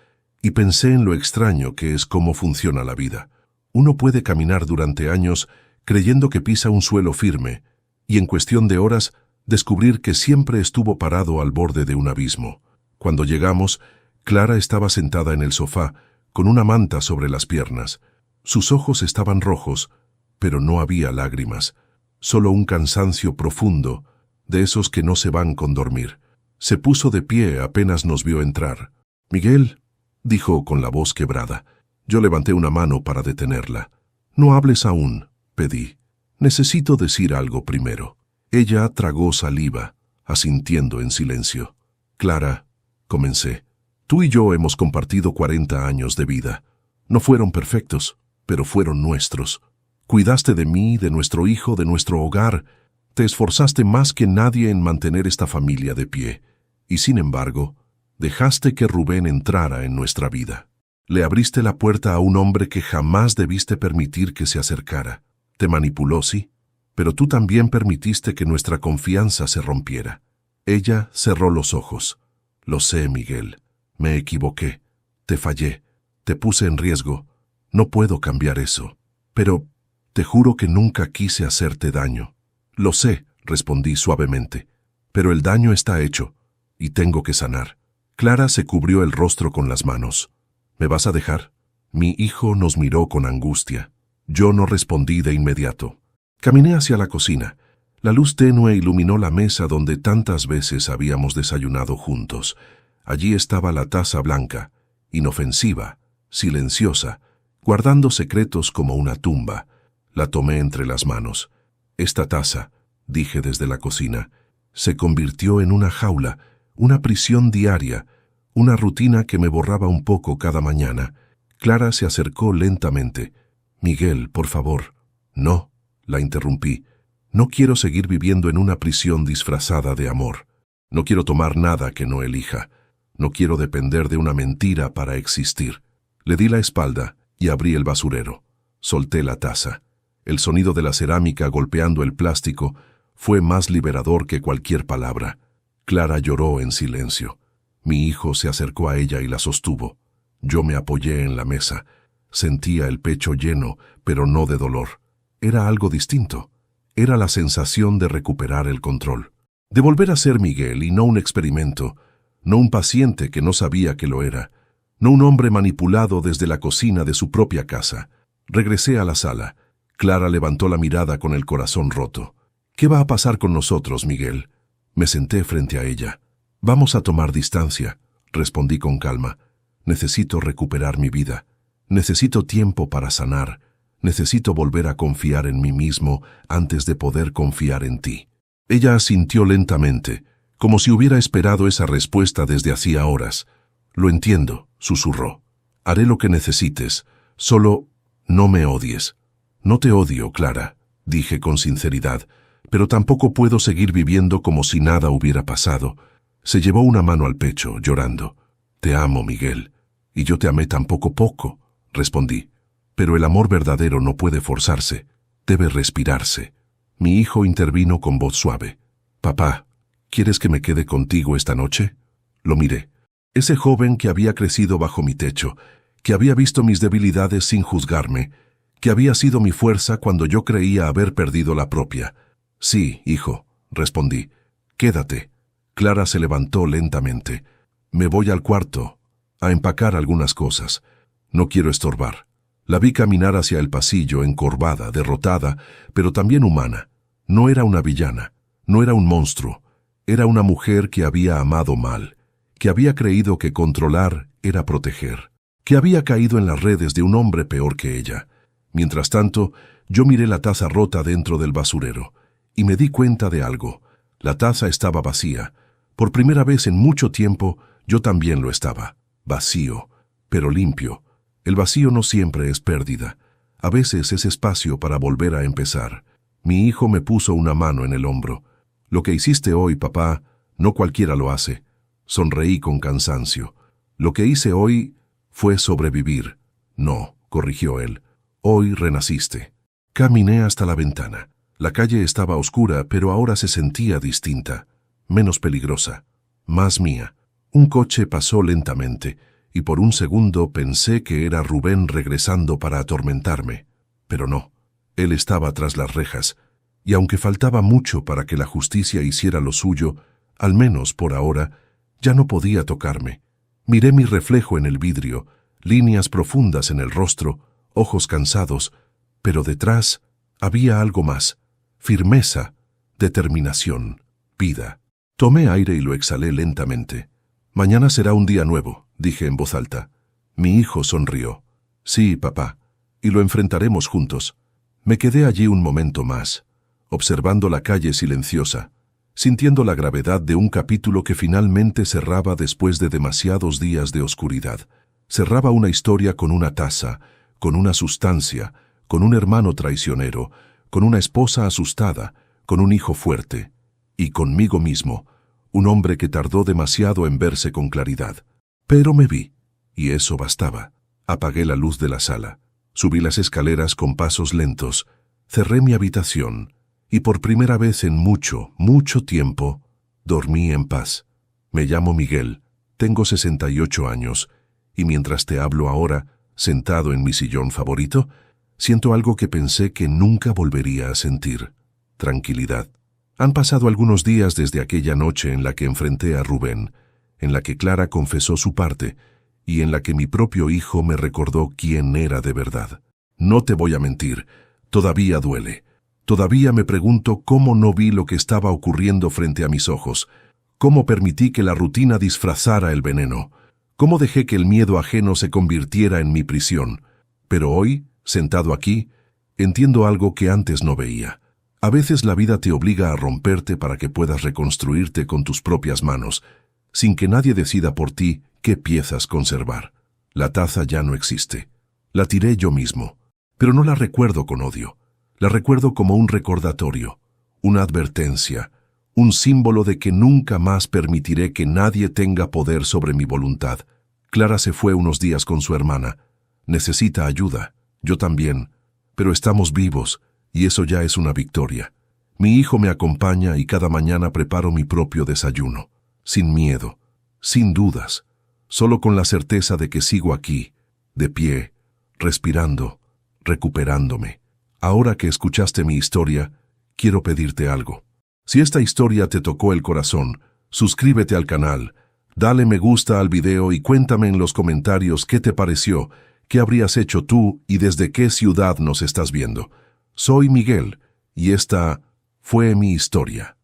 y pensé en lo extraño que es cómo funciona la vida. Uno puede caminar durante años creyendo que pisa un suelo firme y en cuestión de horas descubrir que siempre estuvo parado al borde de un abismo. Cuando llegamos, Clara estaba sentada en el sofá, con una manta sobre las piernas. Sus ojos estaban rojos, pero no había lágrimas, solo un cansancio profundo, de esos que no se van con dormir. Se puso de pie apenas nos vio entrar. «Miguel», dijo con la voz quebrada. Yo levanté una mano para detenerla. «No hables aún», pedí. «Necesito decir algo primero». Ella tragó saliva, asintiendo en silencio. «Clara», comencé, «tú y yo hemos compartido 40 años de vida. No fueron perfectos, pero fueron nuestros. Cuidaste de mí, de nuestro hijo, de nuestro hogar. Te esforzaste más que nadie en mantener esta familia de pie. Y sin embargo, dejaste que Rubén entrara en nuestra vida. Le abriste la puerta a un hombre que jamás debiste permitir que se acercara. Te manipuló, sí, pero tú también permitiste que nuestra confianza se rompiera». Ella cerró los ojos. «Lo sé, Miguel. Me equivoqué. Te fallé. Te puse en riesgo. No puedo cambiar eso. Pero te juro que nunca quise hacerte daño». «Lo sé», respondí suavemente, «pero el daño está hecho y tengo que sanar». Clara se cubrió el rostro con las manos. «¿Me vas a dejar?» Mi hijo nos miró con angustia. Yo no respondí de inmediato. Caminé hacia la cocina. La luz tenue iluminó la mesa donde tantas veces habíamos desayunado juntos. Allí estaba la taza blanca, inofensiva, silenciosa, guardando secretos como una tumba. La tomé entre las manos. «Esta taza», dije desde la cocina, «se convirtió en una jaula, una prisión diaria, una rutina que me borraba un poco cada mañana». Clara se acercó lentamente. «Miguel, por favor». «No», la interrumpí. «No quiero seguir viviendo en una prisión disfrazada de amor. No quiero tomar nada que no elija. No quiero depender de una mentira para existir». Le di la espalda y abrí el basurero. Solté la taza. El sonido de la cerámica golpeando el plástico fue más liberador que cualquier palabra. Clara lloró en silencio. Mi hijo se acercó a ella y la sostuvo. Yo me apoyé en la mesa. Sentía el pecho lleno, pero no de dolor. Era algo distinto. Era la sensación de recuperar el control. De volver a ser Miguel y no un experimento, no un paciente que no sabía que lo era, no un hombre manipulado desde la cocina de su propia casa. Regresé a la sala. Clara levantó la mirada con el corazón roto. «¿Qué va a pasar con nosotros, Miguel?» Me senté frente a ella. «Vamos a tomar distancia», respondí con calma. Necesito recuperar mi vida. Necesito tiempo para sanar. Necesito volver a confiar en mí mismo antes de poder confiar en ti. Ella asintió lentamente, como si hubiera esperado esa respuesta desde hacía horas. Lo entiendo, susurró. Haré lo que necesites. Solo no me odies. No te odio, Clara, dije con sinceridad, pero tampoco puedo seguir viviendo como si nada hubiera pasado. Se llevó una mano al pecho, llorando. Te amo, Miguel. Y yo te amé tampoco poco, respondí. Pero el amor verdadero no puede forzarse, debe respirarse. Mi hijo intervino con voz suave. Papá, ¿quieres que me quede contigo esta noche? Lo miré. Ese joven que había crecido bajo mi techo, que había visto mis debilidades sin juzgarme, que había sido mi fuerza cuando yo creía haber perdido la propia. Sí, hijo, respondí. Quédate. Clara se levantó lentamente. Me voy al cuarto, a empacar algunas cosas. No quiero estorbar. La vi caminar hacia el pasillo, encorvada, derrotada, pero también humana. No era una villana, no era un monstruo. Era una mujer que había amado mal, que había creído que controlar era proteger, que había caído en las redes de un hombre peor que ella. Mientras tanto, yo miré la taza rota dentro del basurero, y me di cuenta de algo. La taza estaba vacía. Por primera vez en mucho tiempo, yo también lo estaba. Vacío, pero limpio. El vacío no siempre es pérdida. A veces es espacio para volver a empezar. Mi hijo me puso una mano en el hombro. Lo que hiciste hoy, papá, no cualquiera lo hace. Sonreí con cansancio. Lo que hice hoy fue sobrevivir. No, corrigió él. Hoy renaciste. Caminé hasta la ventana. La calle estaba oscura, pero ahora se sentía distinta, menos peligrosa, más mía. Un coche pasó lentamente, y por un segundo pensé que era Rubén regresando para atormentarme. Pero no, él estaba tras las rejas, y aunque faltaba mucho para que la justicia hiciera lo suyo, al menos por ahora, ya no podía tocarme. Miré mi reflejo en el vidrio, líneas profundas en el rostro, ojos cansados, pero detrás había algo más. Firmeza, determinación, vida. Tomé aire y lo exhalé lentamente. Mañana será un día nuevo, dije en voz alta. Mi hijo sonrió. Sí, papá, y lo enfrentaremos juntos. Me quedé allí un momento más, observando la calle silenciosa, sintiendo la gravedad de un capítulo que finalmente cerraba después de demasiados días de oscuridad. Cerraba una historia con una taza, con una sustancia, con un hermano traicionero, con una esposa asustada, con un hijo fuerte, y conmigo mismo, un hombre que tardó demasiado en verse con claridad. Pero me vi, y eso bastaba. Apagué la luz de la sala, subí las escaleras con pasos lentos, cerré mi habitación, y por primera vez en mucho, mucho tiempo, dormí en paz. Me llamo Miguel, tengo 68 años, y mientras te hablo ahora, sentado en mi sillón favorito, siento algo que pensé que nunca volvería a sentir: tranquilidad. Han pasado algunos días desde aquella noche en la que enfrenté a Rubén, en la que Clara confesó su parte y en la que mi propio hijo me recordó quién era de verdad. No te voy a mentir, todavía duele. Todavía me pregunto cómo no vi lo que estaba ocurriendo frente a mis ojos, cómo permití que la rutina disfrazara el veneno, cómo dejé que el miedo ajeno se convirtiera en mi prisión. Pero hoy, sentado aquí, entiendo algo que antes no veía. A veces la vida te obliga a romperte para que puedas reconstruirte con tus propias manos, sin que nadie decida por ti qué piezas conservar. La taza ya no existe. La tiré yo mismo, pero no la recuerdo con odio. La recuerdo como un recordatorio, una advertencia, un símbolo de que nunca más permitiré que nadie tenga poder sobre mi voluntad. Clara se fue unos días con su hermana. Necesita ayuda. Yo también, pero estamos vivos, y eso ya es una victoria. Mi hijo me acompaña y cada mañana preparo mi propio desayuno, sin miedo, sin dudas, solo con la certeza de que sigo aquí, de pie, respirando, recuperándome. Ahora que escuchaste mi historia, quiero pedirte algo. Si esta historia te tocó el corazón, suscríbete al canal, dale me gusta al video y cuéntame en los comentarios qué te pareció. ¿Qué habrías hecho tú y desde qué ciudad nos estás viendo? Soy Miguel, y esta fue mi historia.